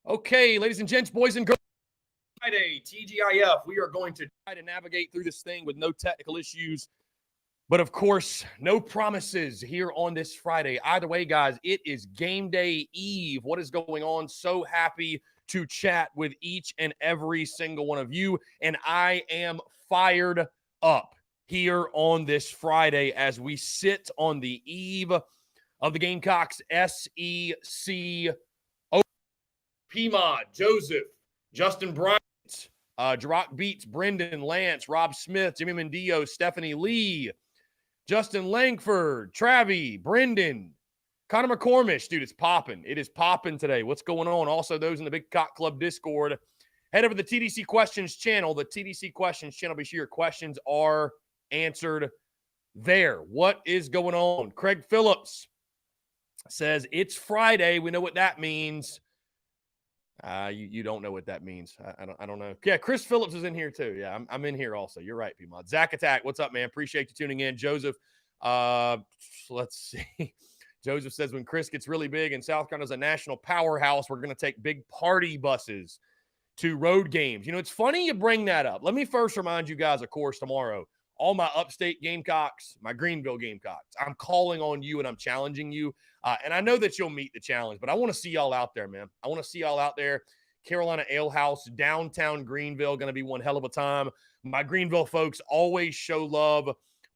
Okay, ladies and gents, boys and girls, Friday, TGIF. We are going to try to navigate through this thing with no technical issues, but of course, no promises here on this Friday. Either way, guys, it is game day eve. What is going on? So happy to chat with each and every single one of you, and I am fired up here on this Friday as we sit on the eve of the Gamecocks SEC P-Mod, Joseph, Justin Bryant, Drock Beats, Brendan, Lance, Rob Smith, Jimmy Mendillo, Stephanie Lee, Justin Langford, Travi, Brendan, Connor McCormish. Dude, it's popping. It is popping today. What's going on? Also, those in the Big Cock Club Discord, head over to the TDC Questions channel. The TDC Questions channel, be sure your questions are answered there. What is going on? Craig Phillips says, it's Friday. We know what that means. You don't know what that means. I don't know. Yeah, Chris Phillips is in here too. Yeah, I'm in here also. You're right, P-Mod. Zach Attack, what's up, man? Appreciate you tuning in. Joseph, let's see. Joseph says, when Chris gets really big and South Carolina's a national powerhouse, we're going to take big party buses to road games. You know, it's funny you bring that up. Let me first remind you guys, of course, tomorrow, all my upstate Gamecocks, my Greenville Gamecocks, I'm calling on you and I'm challenging you. And I know that you'll meet the challenge, but I want to see y'all out there, man. I want to see y'all out there. Carolina Ale House, downtown Greenville, going to be one hell of a time. My Greenville folks always show love,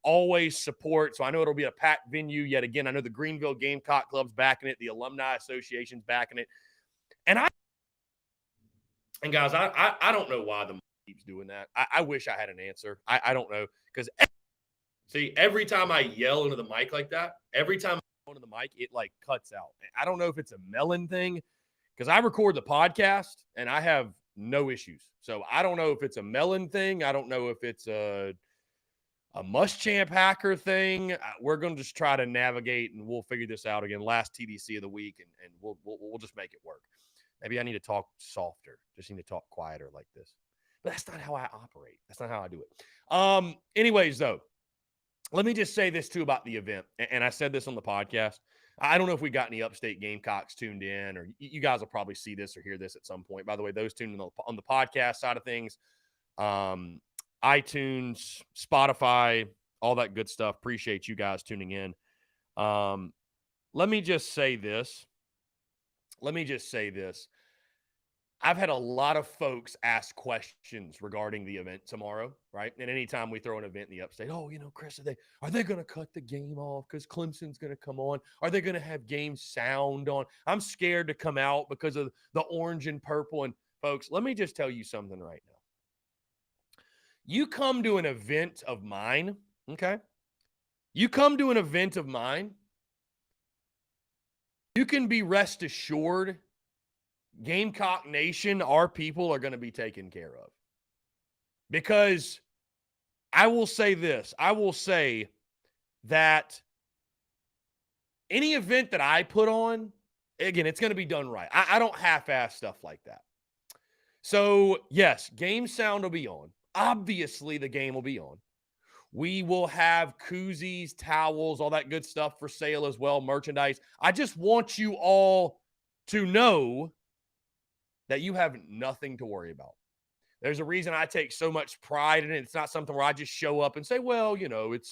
always support. So I know it'll be a packed venue yet again. I know the Greenville Gamecock Club's backing it. The Alumni Association's backing it. And guys, I don't know why the keeps doing that. I wish I had an answer. I don't know. Because, see, every time I yell into the mic like that, every time I go into the mic, it, like, cuts out. I don't know if it's a melon thing, because I record the podcast, and I have no issues. So I don't know if it's a melon thing. I don't know if it's a Muschamp hacker thing. We're going to just try to navigate, and we'll figure this out again. Last TDC of the week, and we'll just make it work. Maybe I need to talk softer. Just need to talk quieter like this. But that's not how I operate. That's not how I do it. Anyways, though, let me just say this, too, about the event. And I said this on the podcast. I don't know if we got any upstate Gamecocks tuned in, or you guys will probably see this or hear this at some point. By the way, those tuned in on the podcast side of things, iTunes, Spotify, all that good stuff. Appreciate you guys tuning in. Let me just say this. I've had a lot of folks ask questions regarding the event tomorrow, right? And anytime we throw an event in the upstate, oh, you know, Chris, are they going to cut the game off because Clemson's going to come on? Are they going to have game sound on? I'm scared to come out because of the orange and purple. And folks, let me just tell you something right now. You come to an event of mine, okay? You come to an event of mine, you can be rest assured Gamecock Nation, our people are going to be taken care of. Because I will say this. I will say that any event that I put on, again, it's going to be done right. I don't half-ass stuff like that. So, yes, game sound will be on. Obviously, the game will be on. We will have koozies, towels, all that good stuff for sale as well, merchandise. I just want you all to know that you have nothing to worry about. There's a reason I take so much pride in it. It's not something where I just show up and say, well, you know, it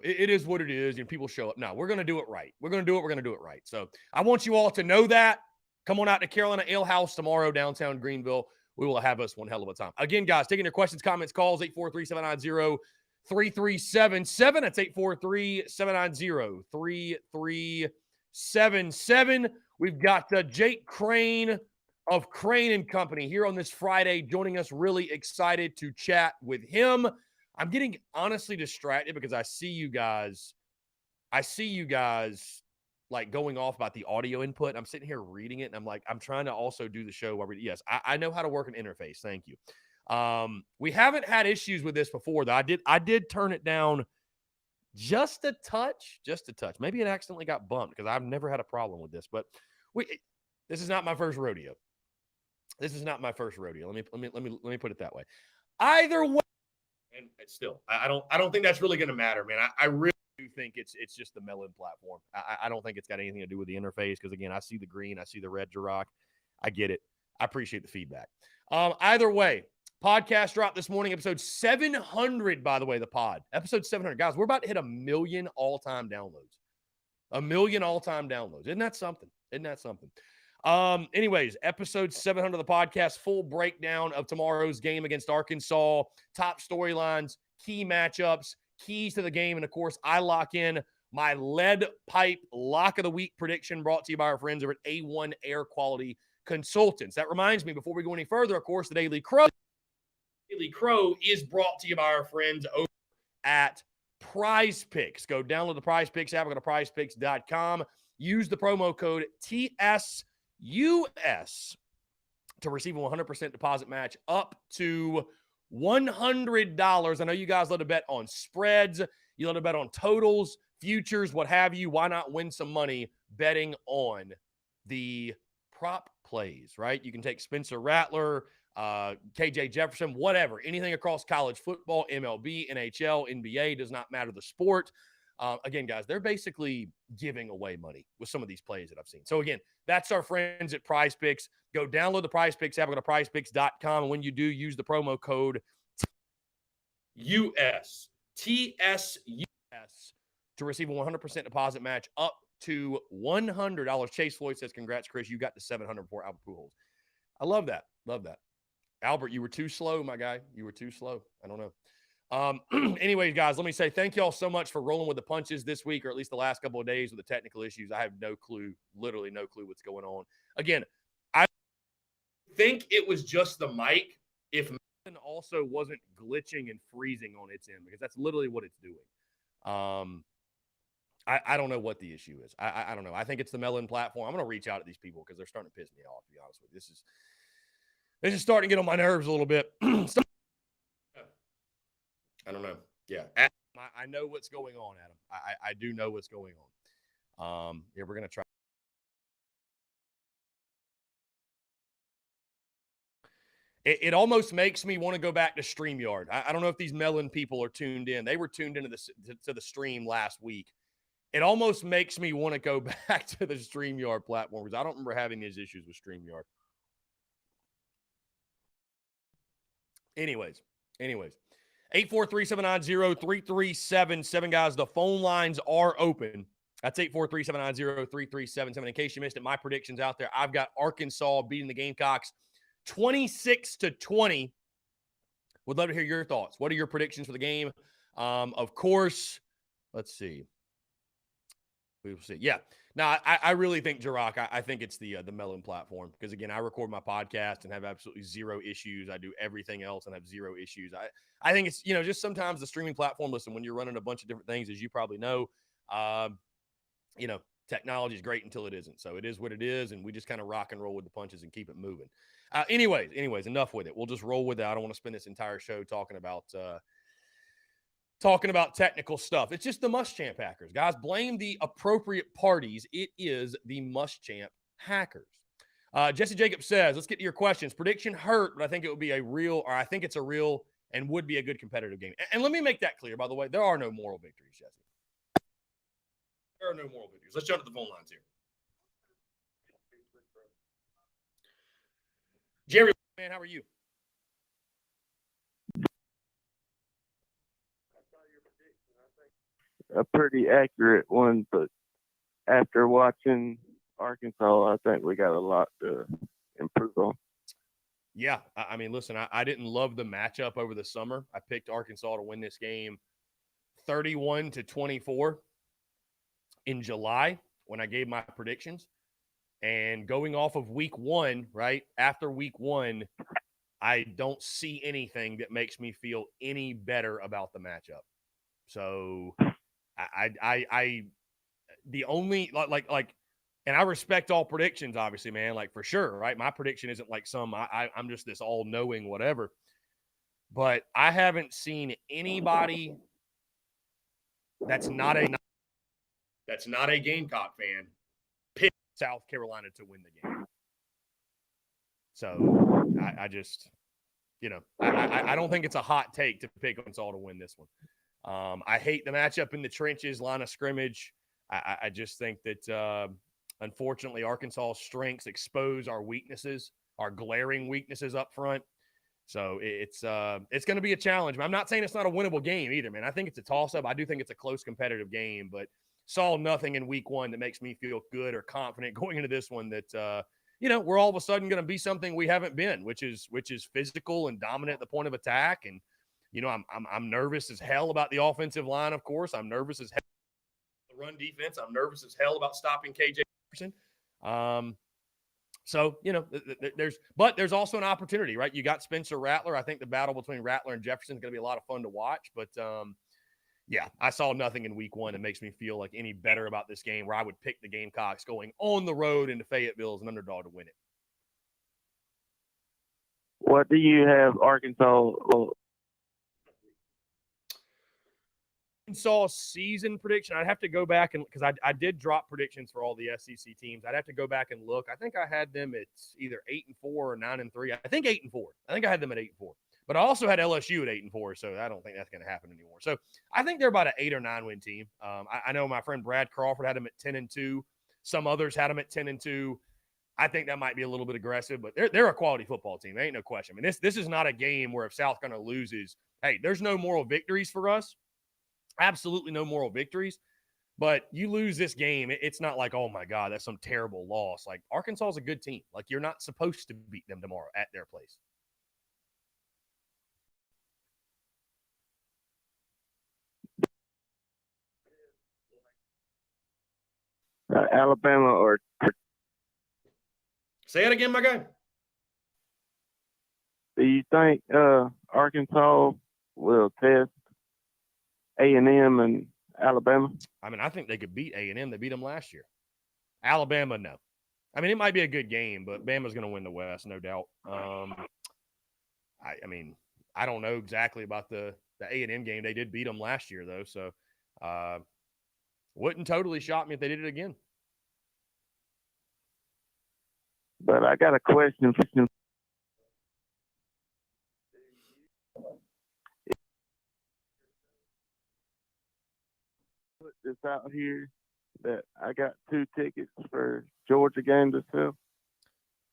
is what it is. And people show up. No, we're going to do it right. We're going to do it right. So I want you all to know that. Come on out to Carolina Ale House tomorrow, downtown Greenville. We will have us one hell of a time. Again, guys, taking your questions, comments, calls, 843-790-3377. That's 843-790-3377. We've got Jake Crane of Crane and Company here on this Friday, joining us. Really excited to chat with him. I'm getting honestly distracted because I see you guys like going off about the audio input. I'm sitting here reading it, and I'm like, I'm trying to also do the show. Yes, I know how to work an interface. Thank you. We haven't had issues with this before, though. I did turn it down just a touch. Maybe it accidentally got bumped because I've never had a problem with this. But this is not my first rodeo. Let me put it that way. Either way, and still, I don't think that's really going to matter, man. I really do think it's just the Melon platform. I don't think it's got anything to do with the interface because, again, I see the green, I see the red Jirach. I get it. I appreciate the feedback. Either way, podcast drop this morning, episode 700, by the way, the pod. Episode 700. Guys, we're about to hit 1 million all-time downloads. 1 million all-time downloads. Isn't that something? Isn't that something? Anyways, episode 700 of the podcast, full breakdown of tomorrow's game against Arkansas, top storylines, key matchups, keys to the game, and of course, I lock in my lead pipe lock of the week prediction brought to you by our friends over at A1 Air Quality Consultants. That reminds me, before we go any further, of course, the Daily Crow is brought to you by our friends over at Prize Picks. Go download the Prize Picks app. Go to prizepicks.com. Use the promo code TSUS to receive a 100% deposit match up to $100. I know you guys love to bet on spreads. You love to bet on totals, futures, what have you. Why not win some money betting on the prop plays, right? You can take Spencer Rattler, KJ Jefferson, whatever, anything across college football, MLB, NHL, NBA, does not matter the sport. Again, guys, they're basically giving away money with some of these plays that I've seen. So, again, that's our friends at Prize Picks. Go download the Prize Picks app. Go to prizepicks.com. And when you do, use the promo code TSUS to receive a 100% deposit match up to $100. Chase Floyd says, congrats, Chris. You got to 700 before Albert Pujols. I love that. Love that. Albert, you were too slow, my guy. You were too slow. I don't know. Anyways, guys, let me say thank you all so much for rolling with the punches this week, or at least the last couple of days with the technical issues. I have no clue, literally no clue what's going on. Again, I think it was just the mic if Melon also wasn't glitching and freezing on its end, because that's literally what it's doing. I don't know what the issue is. I don't know. I think it's the Melon platform. I'm going to reach out to these people because they're starting to piss me off, to be honest with you. This is starting to get on my nerves a little bit. I don't know. Yeah. I know what's going on, Adam. I do know what's going on. Yeah, we're going to try. It almost makes me want to go back to StreamYard. I don't know if these Melon people are tuned in. They were tuned into to the stream last week. It almost makes me want to go back to the StreamYard platform because I don't remember having these issues with StreamYard. Anyways. 843-790-3377, guys. The phone lines are open. That's 843-790-3377. In case you missed it, my predictions out there. I've got Arkansas beating the Gamecocks 26-20. Would love to hear your thoughts. What are your predictions for the game? Of course, let's see. We will see. Yeah. No, I really think, Jirach, I think it's the Melon platform because, again, I record my podcast and have absolutely zero issues. I do everything else and have zero issues. I think it's, just sometimes the streaming platform, listen, when you're running a bunch of different things, as you probably know, technology is great until it isn't. So it is what it is, and we just kind of rock and roll with the punches and keep it moving. Anyways, enough with it. We'll just roll with it. I don't want to spend this entire show talking about technical stuff. It's just the Muschamp hackers. Guys, blame the appropriate parties. It is the Muschamp hackers. Jesse Jacobs says, let's get to your questions. Prediction hurt, but I think I think it's a real and would be a good competitive game. And let me make that clear, by the way. There are no moral victories, Jesse. There are no moral victories. Let's jump to the phone lines here. Jerry, man, how are you? A pretty accurate one, but after watching Arkansas, I think we got a lot to improve on. Yeah, I mean, listen, I didn't love the matchup over the summer. I picked Arkansas to win this game 31-24 in July when I gave my predictions. And going off of week one, right, after week one, I don't see anything that makes me feel any better about the matchup. So I the only like and I respect all predictions, obviously, man, like for sure, right? My prediction isn't like I'm just this all-knowing whatever. But I haven't seen anybody that's not a Gamecock fan pick South Carolina to win the game. So I just, I don't think it's a hot take to pick Arkansas to win this one. I hate the matchup in the trenches, line of scrimmage. I just think that, unfortunately, Arkansas's strengths expose our weaknesses, our glaring weaknesses up front. So it's going to be a challenge. I'm not saying it's not a winnable game either, man. I think it's a toss-up. I do think it's a close competitive game, but saw nothing in week one that makes me feel good or confident going into this one that we're all of a sudden going to be something we haven't been, which is physical and dominant at the point of attack. And I'm nervous as hell about the offensive line. Of course, I'm nervous as hell about the run defense. I'm nervous as hell about stopping KJ Jefferson. So, there's also an opportunity, right? You got Spencer Rattler. I think the battle between Rattler and Jefferson is going to be a lot of fun to watch. But, I saw nothing in week one that makes me feel like any better about this game where I would pick the Gamecocks going on the road into Fayetteville as an underdog to win it. What do you have Arkansas? Arkansas season prediction. I'd have to go back and because I did drop predictions for all the SEC teams. I'd have to go back and look. I think I had them at either 8-4 or 9-3. I think 8-4. I think I had them at 8-4. But I also had LSU at 8-4, so I don't think that's going to happen anymore. So I think they're about an 8 or 9 win team. I know my friend Brad Crawford had them at 10-2. Some others had them at 10-2. I think that might be a little bit aggressive, but they're a quality football team. There ain't no question. I mean, this is not a game where if South Carolina loses, hey, there's no moral victories for us. Absolutely no moral victories. But you lose this game, it's not like, oh my God, that's some terrible loss. Like Arkansas is a good team. Like you're not supposed to beat them tomorrow at their place. Alabama or say it again, my guy. Do you think Arkansas will test A&M and Alabama? I mean, I think they could beat A&M. They beat them last year. Alabama, no. I mean, it might be a good game, but Bama's going to win the West, no doubt. I mean, I don't know exactly about the A&M game. They did beat them last year, though, so wouldn't totally shock me if they did it again. But I got a question. Put this out here that I got 2 tickets for Georgia game to sell.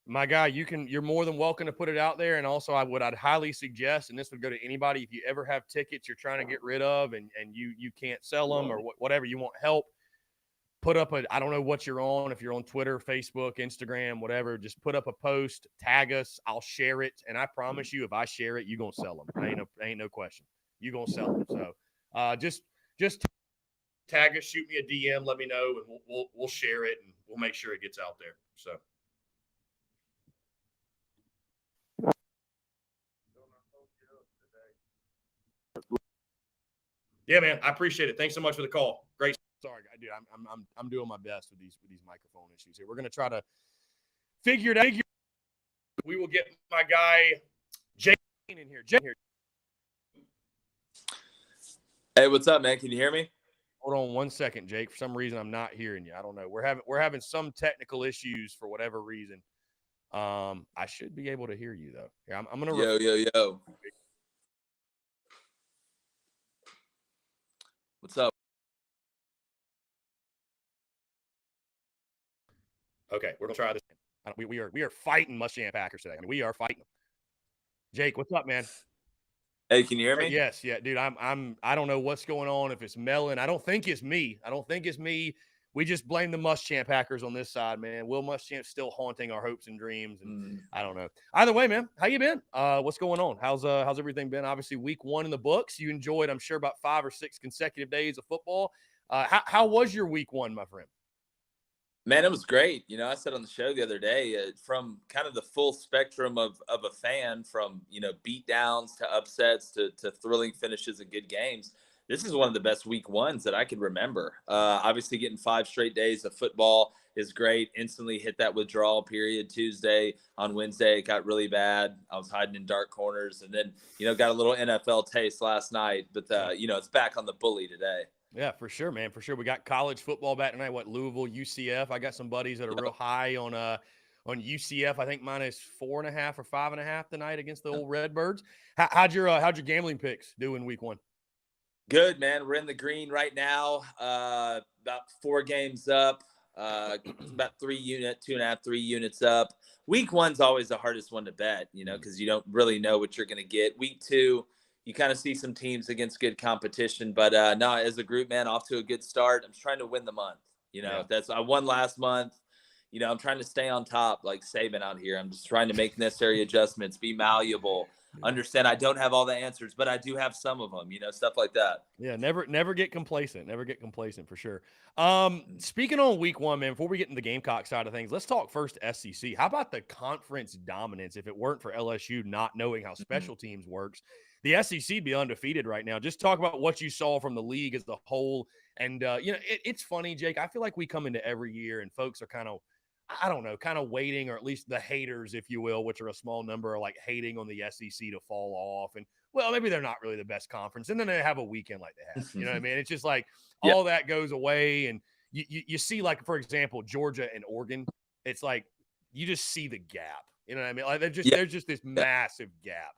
My guy, you're more than welcome to put it out there. And also I'd highly suggest, and this would go to anybody, if you ever have tickets you're trying to get rid of and you can't sell them or whatever, you want help, put up I don't know what you're on, if you're on Twitter, Facebook, Instagram, whatever, just put up a post, tag us, I'll share it. And I promise you, if I share it, you're going to sell them. Ain't no question. You're going to sell them. So just tag us, shoot me a DM, let me know, and we'll share it and we'll make sure it gets out there. So. Yeah, man, I appreciate it. Thanks so much for the call. Great. Sorry, dude, I'm doing my best with these microphone issues here. We're gonna try to figure it out. We will get my guy Jake in here. Jake here. Hey, what's up, man? Can you hear me? Hold on 1 second, Jake. For some reason, I'm not hearing you. I don't know. We're having some technical issues for whatever reason. I should be able to hear you though. Yeah, I'm gonna. Yo. What's up? Okay, we're gonna try this. We are fighting Muschamp Packers today. I mean, we are fighting them. Jake, what's up, man? Hey, can you hear me? Yes, yeah, dude. I don't know what's going on. If it's Mellon, I don't think it's me. We just blame the Muschamp Packers on this side, man. Will Muschamp's still haunting our hopes and dreams, and I don't know. Either way, man, how you been? What's going on? How's everything been? Obviously, week 1 in the books. You enjoyed, I'm sure, about 5 or 6 consecutive days of football. How was your week 1, my friend? Man, it was great. I said on the show the other day, from kind of the full spectrum of a fan, from beat downs to upsets to thrilling finishes and good games. This is one of the best week 1s that I can remember. Obviously, getting 5 straight days of football is great. Instantly hit that withdrawal period Tuesday. On Wednesday, it got really bad. I was hiding in dark corners, and then got a little NFL taste last night. But it's back on the bully today. Yeah, for sure, man. For sure. We got college football back tonight. Louisville, UCF. I got some buddies that are real high on UCF. I think mine is 4.5 or 5.5 tonight against the old Redbirds. How'd your gambling picks do in week 1? Good, man. We're in the green right now. About 4 games up. About 2.5, 3 units up. Week 1's always the hardest one to bet, because you don't really know what you're going to get. Week 2, you kind of see some teams against good competition. But no, as a group, man, off to a good start. I'm trying to win the month. I won last month. I'm trying to stay on top like Saban out here. I'm just trying to make necessary adjustments, be malleable, understand I don't have all the answers, but I do have some of them, stuff like that. Yeah, never get complacent. Never get complacent for sure. Speaking on week 1, man, before we get into the Gamecock side of things, let's talk first SEC. How about the conference dominance? If it weren't for LSU not knowing how special teams works, the SEC would be undefeated right now. Just talk about what you saw from the league as a whole. And, it's funny, Jake. I feel like we come into every year and folks are kind of waiting, or at least the haters, if you will, which are a small number, are like hating on the SEC to fall off. And, well, maybe they're not really the best conference. And then they have a weekend like they have. You know what I mean? It's just like all that goes away. And you see, like, for example, Georgia and Oregon, it's like you just see the gap. You know what I mean? Like there's just this massive gap.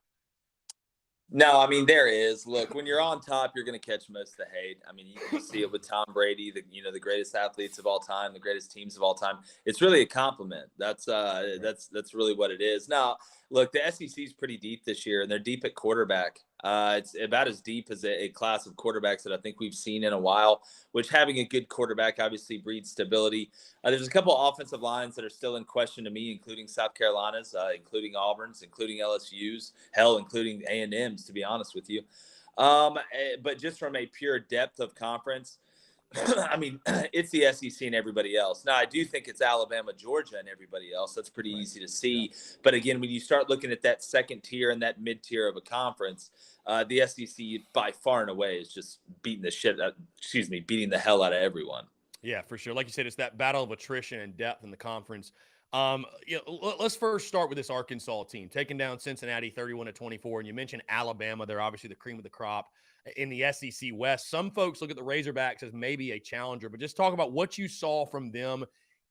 No, I mean, there is. Look, when you're on top, you're going to catch most of the hate. I mean, you see it with Tom Brady, the greatest athletes of all time, the greatest teams of all time. It's really a compliment. That's really what it is. Now, look, the SEC is pretty deep this year, and they're deep at quarterback. It's about as deep as a class of quarterbacks that I think we've seen in a while, which having a good quarterback obviously breeds stability. There's a couple offensive lines that are still in question to me, including South Carolina's, including Auburn's, including LSU's, hell, including A&M's, to be honest with you. But just from a pure depth of conference, I mean, it's the SEC and everybody else. Now, I do think it's Alabama, Georgia, and everybody else. That's pretty easy to see. But again, when you start looking at that second tier and that mid tier of a conference, the SEC by far and away is just beating the hell out of everyone. Yeah, for sure. Like you said, it's that battle of attrition and depth in the conference. Let's first start with this Arkansas team taking down Cincinnati 31-24. And you mentioned Alabama. They're obviously the cream of the crop in the SEC West. Some folks look at the Razorbacks as maybe a challenger, but just talk about what you saw from them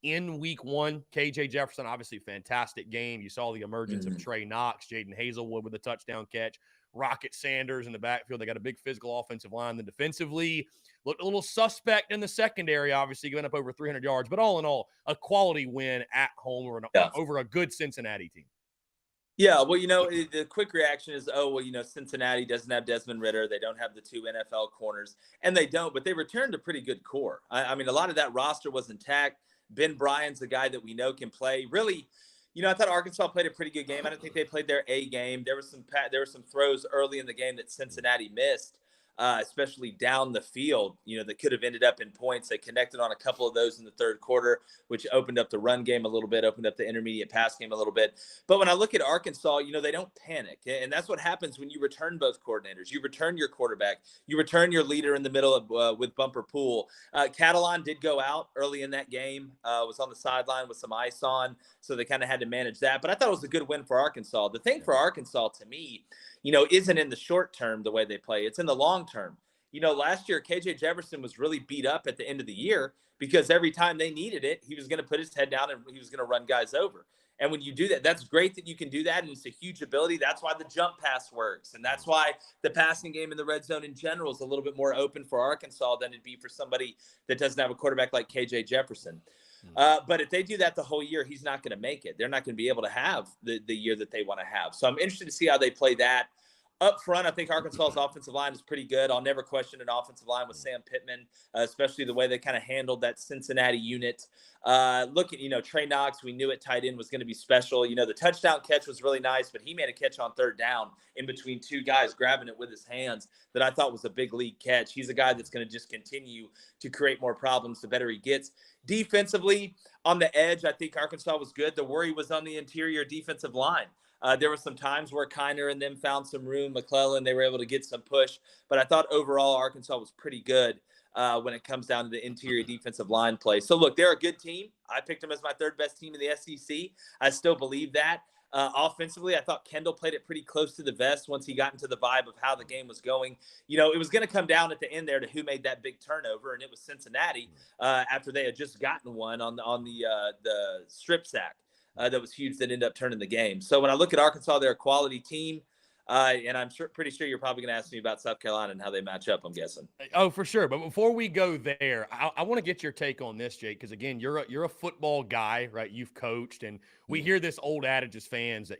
in week 1. KJ Jefferson, obviously fantastic game. You saw the emergence of Trey Knox, Jaden Hazelwood with a touchdown catch, Rocket Sanders in the backfield. They got a big physical offensive line. Then defensively, looked a little suspect in the secondary, obviously giving up over 300 yards. But all in all, a quality win at home over a good Cincinnati team. Yeah, well, the quick reaction is, Cincinnati doesn't have Desmond Ridder. They don't have the 2 NFL corners, and they don't, but they returned a pretty good core. I mean, a lot of that roster was intact. Ben Bryant's a guy that we know can play. Really, I thought Arkansas played a pretty good game. I don't think they played their A game. There were some throws early in the game that Cincinnati missed, especially down the field, that could have ended up in points. They connected on a couple of those in the third quarter, which opened up the run game a little bit, opened up the intermediate pass game a little bit. But when I look at Arkansas, they don't panic. And that's what happens when you return both coordinators. You return your quarterback. You return your leader in the middle of with Bumper Pool. Catalan did go out early in that game, was on the sideline with some ice on, so they kind of had to manage that. But I thought it was a good win for Arkansas. The thing for Arkansas, to me, isn't in the short term the way they play. It's in the long term. Last year, KJ Jefferson was really beat up at the end of the year because every time they needed it, he was going to put his head down and he was going to run guys over. And when you do that, that's great that you can do that. And it's a huge ability. That's why the jump pass works. And that's why the passing game in the red zone in general is a little bit more open for Arkansas than it'd be for somebody that doesn't have a quarterback like KJ Jefferson. But if they do that the whole year, he's not going to make it. They're not going to be able to have the year that they want to have. So I'm interested to see how they play that. Up front, I think Arkansas's offensive line is pretty good. I'll never question an offensive line with Sam Pittman, especially the way they kind of handled that Cincinnati unit. Look at, Trey Knox, we knew at tight end was going to be special. The touchdown catch was really nice, but he made a catch on third down in between 2 guys grabbing it with his hands that I thought was a big league catch. He's a guy that's going to just continue to create more problems the better he gets. Defensively, on the edge, I think Arkansas was good. The worry was on the interior defensive line. There were some times where Kiner and them found some room. McClellan, they were able to get some push. But I thought overall Arkansas was pretty good when it comes down to the interior defensive line play. So, look, they're a good team. I picked them as my 3rd best team in the SEC. I still believe that. Offensively, I thought Kendall played it pretty close to the vest once he got into the vibe of how the game was going. It was going to come down at the end there to who made that big turnover, and it was Cincinnati after they had just gotten one on the strip sack. That was huge that ended up turning the game. So when I look at Arkansas, they're a quality team. And I'm pretty sure you're probably going to ask me about South Carolina and how they match up, I'm guessing. Oh, for sure. But before we go there, I want to get your take on this, Jake, because again, you're a football guy, right? You've coached, and we hear this old adage as fans that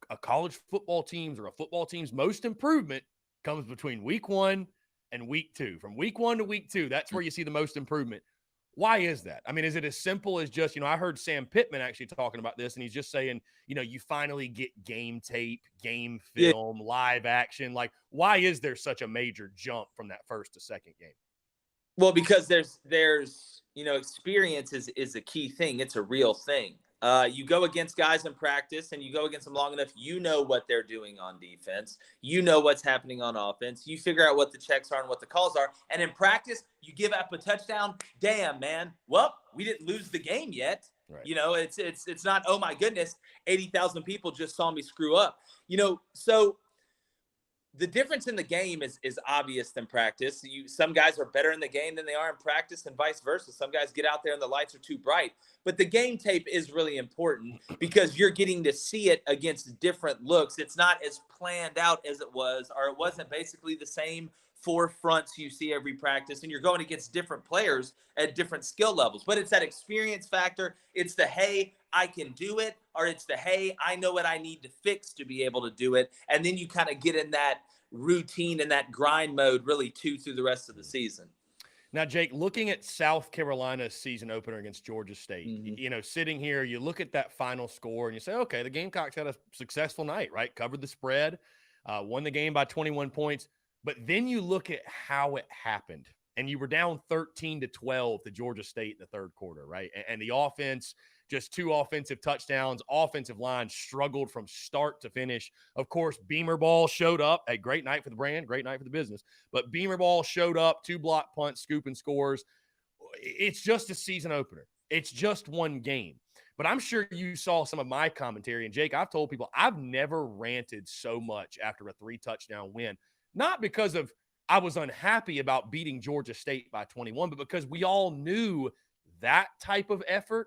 a college football team's or a football team's most improvement comes between week 1 and week 2. From week 1 to week 2, that's where you see the most improvement. Why is that? I mean, is it as simple as just, I heard Sam Pittman actually talking about this, and he's just saying, you finally get game tape, game film, live action. Like, why is there such a major jump from that first to second game? Well, because there's experience is a key thing. It's a real thing. You go against guys in practice and you go against them long enough, what they're doing on defense. What's happening on offense. You figure out what the checks are and what the calls are. And in practice, you give up a touchdown. Damn, man. Well, we didn't lose the game yet. Right. It's not, oh my goodness, 80,000 people just saw me screw up. So the difference in the game is obvious than practice. Some guys are better in the game than they are in practice, and vice versa. Some guys get out there and the lights are too bright. But the game tape is really important because you're getting to see it against different looks. It's not as planned out as it was, or it wasn't basically the same 4 fronts you see every practice, and you're going against different players at different skill levels. But it's that experience factor. It's the, hey, I can do it, or it's the, hey, I know what I need to fix to be able to do it. And then you kind of get in that routine and that grind mode really through the rest of the season. Now, Jake, looking at South Carolina's season opener against Georgia State, sitting here, you look at that final score and you say, okay, the Gamecocks had a successful night, right? Covered the spread, won the game by 21 points. But then you look at how it happened, and you were down 13-12 to Georgia State in the third quarter, right? And the offense, just 2 offensive touchdowns, offensive line struggled from start to finish. Of course, Beamer Ball showed up. A great night for the brand, great night for the business. But Beamer Ball showed up, 2 block punts, scooping scores. It's just a season opener. It's just one game. But I'm sure you saw some of my commentary. And, Jake, I've told people I've never ranted so much after a 3-touchdown win. Not because of I was unhappy about beating Georgia State by 21, but because we all knew that type of effort,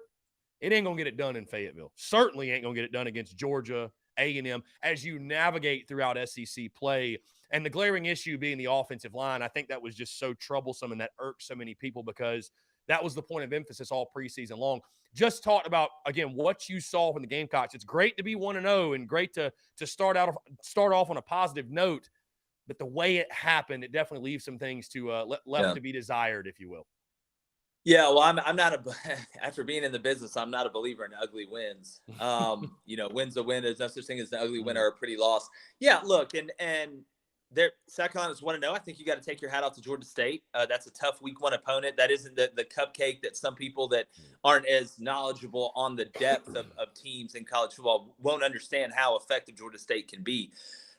it ain't going to get it done in Fayetteville. Certainly ain't going to get it done against Georgia, A&M, as you navigate throughout SEC play. And the glaring issue being the offensive line, I think that was just so troublesome and that irked so many people because that was the point of emphasis all preseason long. Just talked about, again, what you saw from the Gamecocks. It's great to be 1-0 and great to start off on a positive note. But the way it happened, it definitely leaves some things to left to be desired, if you will. Yeah, well, I'm not after being in the business, I'm not a believer in ugly wins. Wins a win. There's no such thing as an ugly win or a pretty loss. Yeah, look, and there, South Carolina's 1-0. I think you got to take your hat off to Georgia State. That's a tough week 1 opponent. That isn't the cupcake that some people that aren't as knowledgeable on the depth of teams in college football won't understand how effective Georgia State can be.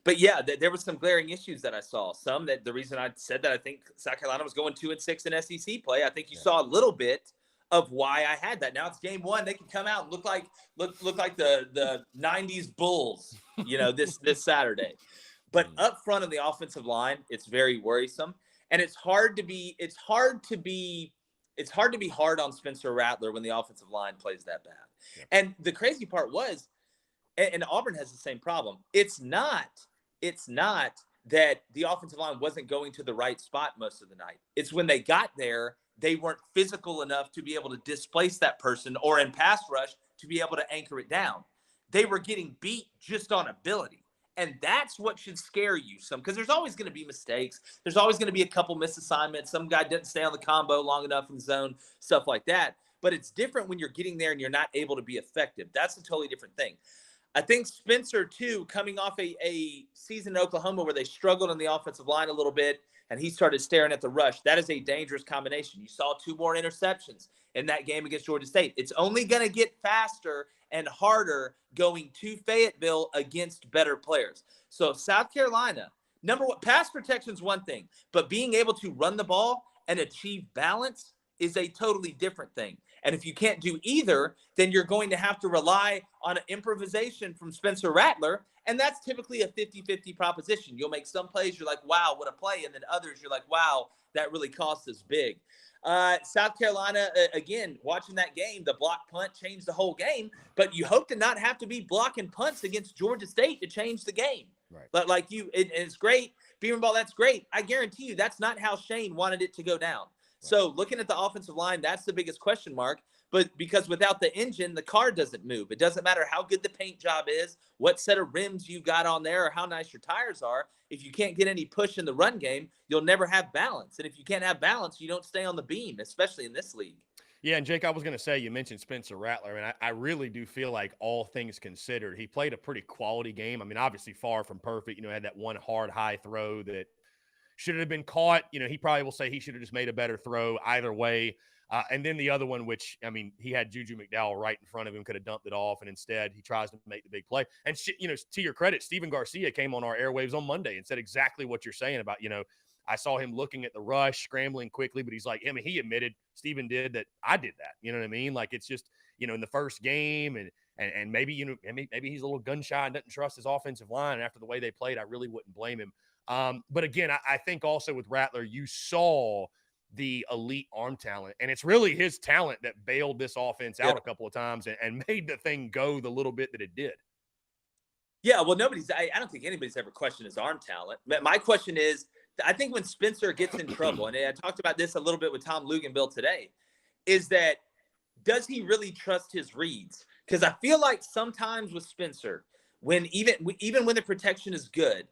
But yeah, there was some glaring issues that I saw. Some that the reason I said that I think South Carolina was going 2-6 in SEC play. I think you saw a little bit of why I had that. Now it's game 1. They can come out and look like the 90s Bulls, this Saturday. But up front of the offensive line, it's very worrisome, and it's hard to be hard on Spencer Rattler when the offensive line plays that bad. Yeah. And the crazy part was, and Auburn has the same problem. It's not that the offensive line wasn't going to the right spot most of the night. It's when they got there, they weren't physical enough to be able to displace that person, or in pass rush to be able to anchor it down. They were getting beat just on ability. And that's what should scare you some, because there's always going to be mistakes. There's always going to be a couple misassignments. Some guy didn't stay on the combo long enough in the zone, stuff like that. But it's different when you're getting there and you're not able to be effective. That's a totally different thing. I think Spencer, too, coming off a season in Oklahoma where they struggled on the offensive line a little bit, and he started staring at the rush. That is a dangerous combination. You saw 2 more interceptions in that game against Georgia State. It's only going to get faster and harder going to Fayetteville against better players. So South Carolina, number one, pass protection is one thing, but being able to run the ball and achieve balance is a totally different thing. And if you can't do either, then you're going to have to rely on an improvisation from Spencer Rattler. And that's typically a 50-50 proposition. You'll make some plays, you're like, wow, what a play. And then others, you're like, wow, that really cost us big. South Carolina, again, watching that game, the block punt changed the whole game. But you hope to not have to be blocking punts against Georgia State to change the game. Right. But like it's great. Beamer ball, that's great. I guarantee you that's not how Shane wanted it to go down. Right. So looking at the offensive line, that's the biggest question mark. But because without the engine, the car doesn't move. It doesn't matter how good the paint job is, what set of rims you got on there, or how nice your tires are. If you can't get any push in the run game, you'll never have balance. And if you can't have balance, you don't stay on the beam, especially in this league. Yeah, and Jake, I was going to say, you mentioned Spencer Rattler, and I really do feel like all things considered, he played a pretty quality game. I mean, obviously far from perfect. Had that one hard high throw that should have been caught. He probably will say he should have just made a better throw either way. And then the other one, which, I mean, he had Juju McDowell right in front of him, could have dumped it off, and instead he tries to make the big play. And, to your credit, Steven Garcia came on our airwaves on Monday and said exactly what you're saying about, I saw him looking at the rush, scrambling quickly, but he's like, I mean, he admitted, Steven did, that I did that. You know what I mean? Like, it's just, in the first game, and maybe, maybe he's a little gun shy and doesn't trust his offensive line. And after the way they played, I really wouldn't blame him. But again, I think also with Rattler, you saw the elite arm talent, and it's really his talent that bailed this offense out a couple of times and made the thing go the little bit that it did. Yeah, well, I don't think anybody's ever questioned his arm talent. My question is, I think when Spencer gets in trouble, and I talked about this a little bit with Tom Luganville today, is that does he really trust his reads? Because I feel like sometimes with Spencer, when even when the protection is good,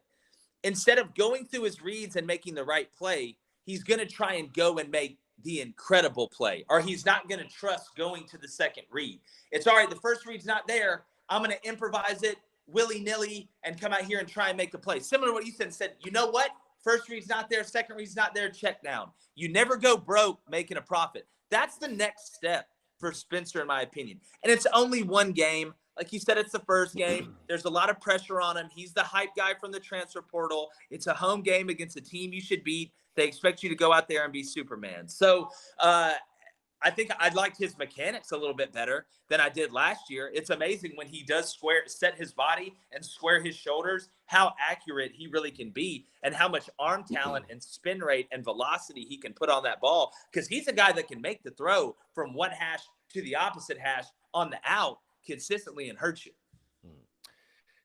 instead of going through his reads and making the right play, he's going to try and go and make the incredible play, or he's not going to trust going to the second read. It's all right. The first read's not there. I'm going to improvise it willy-nilly and come out here and try and make the play. Similar to what you said, you know what? First read's not there. Second read's not there. Check down. You never go broke making a profit. That's the next step for Spencer, in my opinion. And it's only one game. Like you said, it's the first game. There's a lot of pressure on him. He's the hype guy from the transfer portal. It's a home game against a team you should beat. They expect you to go out there and be Superman. So I think I liked his mechanics a little bit better than I did last year. It's amazing when he does set his body and square his shoulders, how accurate he really can be and how much arm talent and spin rate and velocity he can put on that ball, because he's a guy that can make the throw from one hash to the opposite hash on the out consistently and hurt you.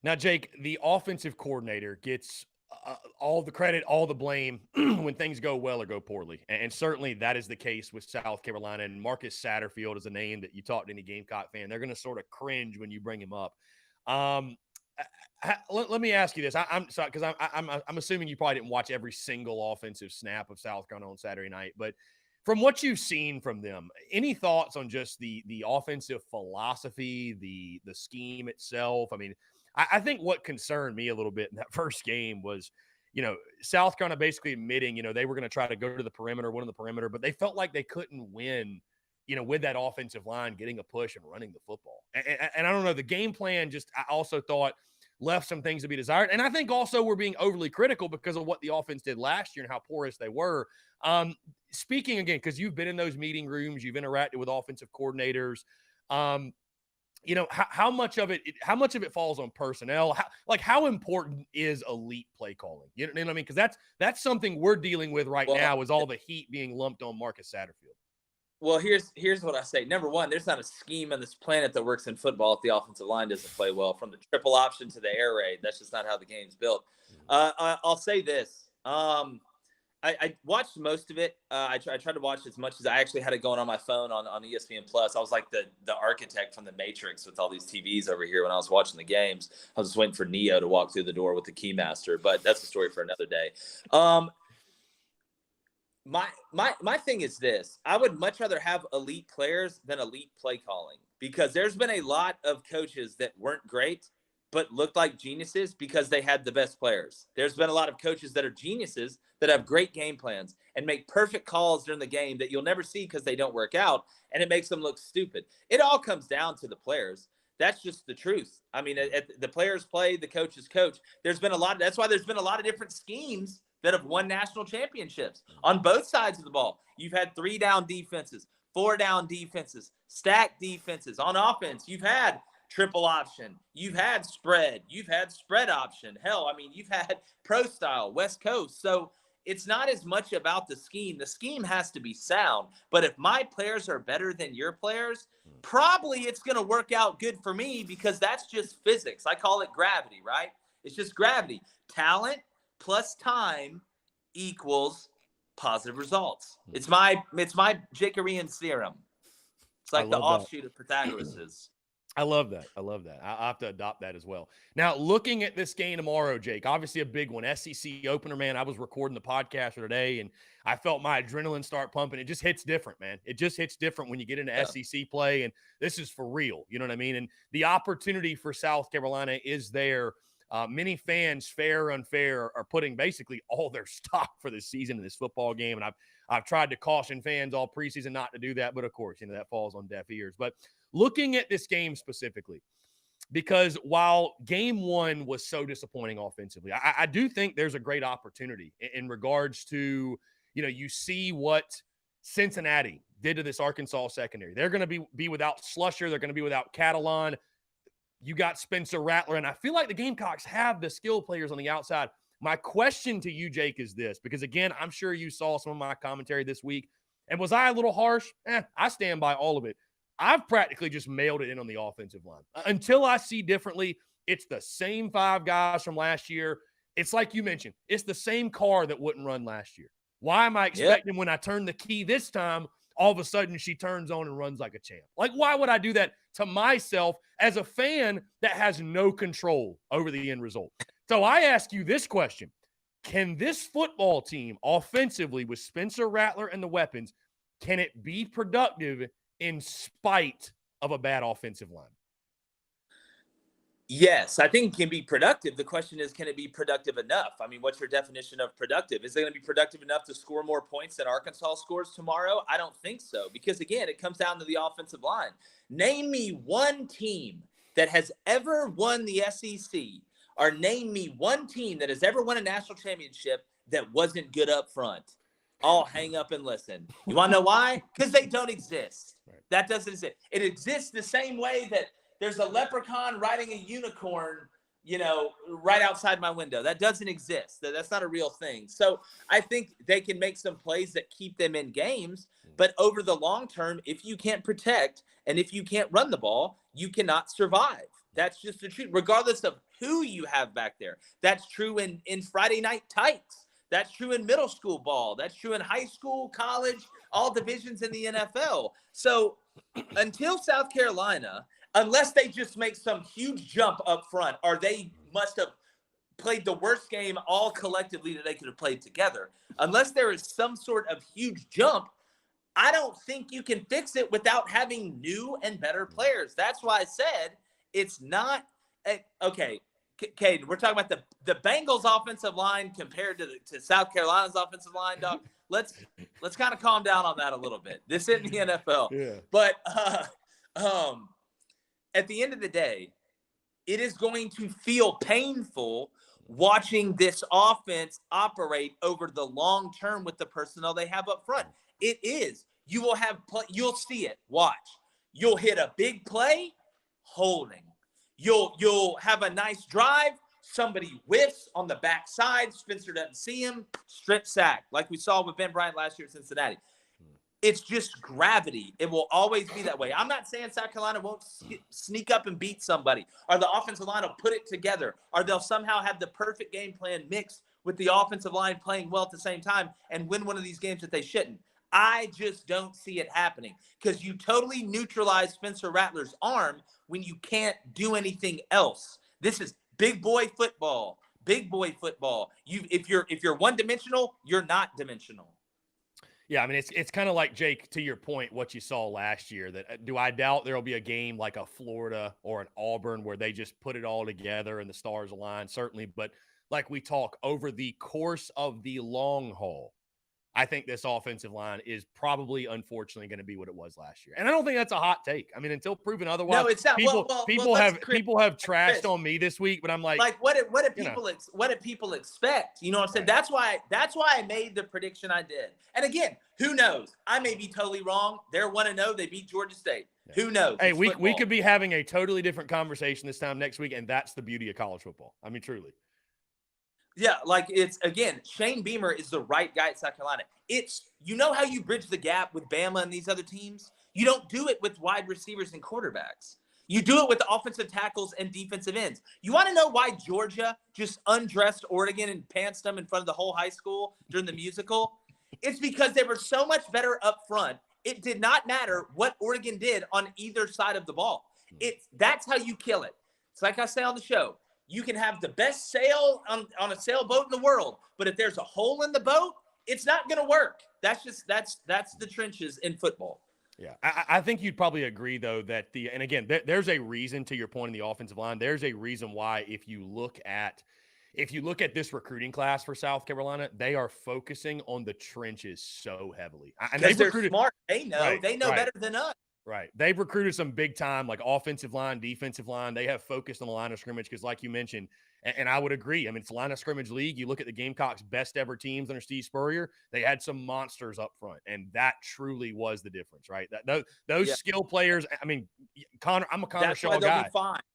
Now, Jake, the offensive coordinator gets all the credit, all the blame when things go well or go poorly. And certainly that is the case with South Carolina. And Marcus Satterfield is a name that you talk to any Gamecock fan, they're going to sort of cringe when you bring him up. Let me ask you this. I'm sorry, because I'm assuming you probably didn't watch every single offensive snap of South Carolina on Saturday night, but from what you've seen from them, any thoughts on just the offensive philosophy, the scheme itself? I mean, I think what concerned me a little bit in that first game was, South Carolina basically admitting, they were going to try to go to the perimeter, win on the perimeter, but they felt like they couldn't win, with that offensive line getting a push and running the football. And I don't know, the game plan just, I also thought, left some things to be desired. And I think also we're being overly critical because of what the offense did last year and how porous they were. Speaking again, because you've been in those meeting rooms, you've interacted with offensive coordinators, how much of it falls on personnel? How important is elite play calling? You know what I mean? Because that's something we're dealing with right now, is all the heat being lumped on Marcus Satterfield. Well, here's what I say. Number one, there's not a scheme on this planet that works in football if the offensive line doesn't play well. From the triple option to the air raid, that's just not how the game's built. I'll say this. I watched most of it. I tried to watch as much as I actually had it going on my phone on ESPN Plus. I was like the architect from the Matrix with all these TVs over here when I was watching the games. I was just waiting for Neo to walk through the door with the Keymaster, but that's a story for another day. My thing is this. I would much rather have elite players than elite play calling, because there's been a lot of coaches that weren't great but looked like geniuses because they had the best players. There's been a lot of coaches that are geniuses that have great game plans and make perfect calls during the game that you'll never see because they don't work out, and it makes them look stupid. It all comes down to the players. That's just the truth. I mean, the players play, the coaches coach. That's why there's been a lot of different schemes that have won national championships on both sides of the ball. You've had 3-down defenses, 4-down defenses, stacked defenses. On offense, you've had triple option, you've had spread option. Hell, I mean, you've had pro style, West Coast. So it's not as much about the scheme. The scheme has to be sound. But if my players are better than your players, probably it's going to work out good for me, because that's just physics. I call it gravity, right? It's just gravity. Talent plus time equals positive results. It's my Jacarian theorem. It's like the offshoot of Pythagoras's. I love that. I have to adopt that as well. Now, looking at this game tomorrow, Jake, obviously a big one. SEC opener, man. I was recording the podcast today, and I felt my adrenaline start pumping. It just hits different, man. It just hits different when you get into SEC play, and this is for real. You know what I mean? And the opportunity for South Carolina is there. Many fans, fair or unfair, are putting basically all their stock for this season in this football game, and I've tried to caution fans all preseason not to do that, but of course, that falls on deaf ears. But looking at this game specifically, because while game one was so disappointing offensively, I do think there's a great opportunity in regards to, you see what Cincinnati did to this Arkansas secondary. They're going to be without Slusher. They're going to be without Catalan. You got Spencer Rattler, and I feel like the Gamecocks have the skill players on the outside. My question to you, Jake, is this, because, again, I'm sure you saw some of my commentary this week, and was I a little harsh? I stand by all of it. I've practically just mailed it in on the offensive line. Until I see differently, it's the same 5 guys from last year. It's like you mentioned. It's the same car that wouldn't run last year. Why am I expecting when I turn the key this time, all of a sudden she turns on and runs like a champ? Like, why would I do that to myself as a fan that has no control over the end result? So I ask you this question. Can this football team offensively with Spencer Rattler and the weapons, can it be productive in spite of a bad offensive line? Yes, I think it can be productive. The question is, can it be productive enough? I mean, what's your definition of productive? Is it going to be productive enough to score more points than Arkansas scores tomorrow? I don't think so, because, again, it comes down to the offensive line. Name me one team that has ever won the SEC, or name me one team that has ever won a national championship that wasn't good up front. I'll hang up and listen. You want to know why? Because they don't exist. Right. That doesn't exist. It exists the same way that there's a leprechaun riding a unicorn, right outside my window. That doesn't exist. That's not a real thing. So I think they can make some plays that keep them in games. But over the long term, if you can't protect and if you can't run the ball, you cannot survive. That's just the truth, regardless of who you have back there. That's true in Friday night tights. That's true in middle school ball. That's true in high school, college, all divisions in the NFL. So until South Carolina, unless they just make some huge jump up front, or they must have played the worst game all collectively that they could have played together, unless there is some sort of huge jump, I don't think you can fix it without having new and better players. That's why I said it's not okay. Caden, we're talking about the Bengals offensive line compared to South Carolina's offensive line, dog. Let's kind of calm down on that a little bit. This isn't the NFL. Yeah. But at the end of the day, it is going to feel painful watching this offense operate over the long term with the personnel they have up front. It is. You will have you'll see it. Watch. You'll hit a big play, holding. You'll have a nice drive. Somebody whiffs on the backside. Spencer doesn't see him. Strip sack, like we saw with Ben Bryant last year at Cincinnati. It's just gravity. It will always be that way. I'm not saying South Carolina won't sneak up and beat somebody, or the offensive line will put it together, or they'll somehow have the perfect game plan mixed with the offensive line playing well at the same time and win one of these games that they shouldn't. I just don't see it happening, because you totally neutralize Spencer Rattler's arm when you can't do anything else. This is big boy football. Big boy football. If you're one dimensional, you're not dimensional. Yeah, I mean, it's kind of like, Jake, to your point, what you saw last year, that do I doubt there will be a game like a Florida or an Auburn where they just put it all together and the stars align? Certainly. But like we talk, over the course of the long haul, I think this offensive line is probably, unfortunately, going to be what it was last year. And I don't think that's a hot take. I mean, until proven otherwise. No, it's not. People have trashed on me this week, but I'm like, what did people expect? You know what I'm saying? Right. That's why I made the prediction I did. And again, who knows? I may be totally wrong. They're 1-0. They beat Georgia State. Yeah. Who knows? Hey, we could be having a totally different conversation this time next week, and that's the beauty of college football. I mean, truly. Yeah, like it's, again, Shane Beamer is the right guy at South Carolina. How you bridge the gap with Bama and these other teams? You don't do it with wide receivers and quarterbacks. You do it with the offensive tackles and defensive ends. You want to know why Georgia just undressed Oregon and pantsed them in front of the whole high school during the musical? It's because they were so much better up front. It did not matter what Oregon did on either side of the ball. That's how you kill it. It's like I say on the show. You can have the best sail on a sailboat in the world, but if there's a hole in the boat, it's not going to work. That's the trenches in football. Yeah, I think you'd probably agree, though, that and again, there's a reason to your point in the offensive line. There's a reason why if you look at this recruiting class for South Carolina, they are focusing on the trenches so heavily. Because they're smart. They know. Right, they know better than us. Right. They've recruited some big time, like offensive line, defensive line. They have focused on the line of scrimmage because, like you mentioned, and I would agree. I mean, it's a line of scrimmage league. You look at the Gamecocks' best ever teams under Steve Spurrier. They had some monsters up front, and that truly was the difference, right? Those skill players. I mean, Connor. I'm a Connor Shaw guy.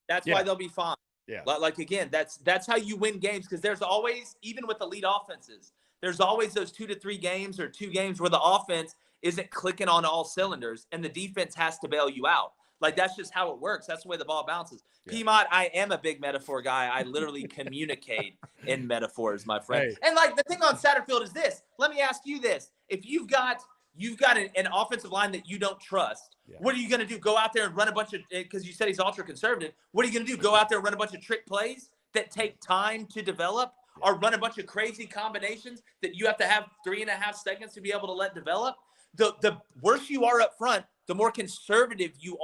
That's why they'll be fine. Yeah. Like again, that's how you win games, because there's always, even with elite offenses, there's always those 2 to 3 games or 2 games where the offense isn't clicking on all cylinders and the defense has to bail you out. Like, that's just how it works. That's the way the ball bounces. Yeah. Piedmont, I am a big metaphor guy. I literally communicate in metaphors, my friend. Hey. And like the thing on Satterfield is this. Let me ask you this. If you've got an offensive line that you don't trust, what are you going to do? Go out there and run a bunch of, because you said he's ultra conservative. What are you going to do? Go out there and run a bunch of trick plays that take time to develop, or run a bunch of crazy combinations that you have to have 3.5 seconds to be able to let develop? The worse you are up front, the more conservative you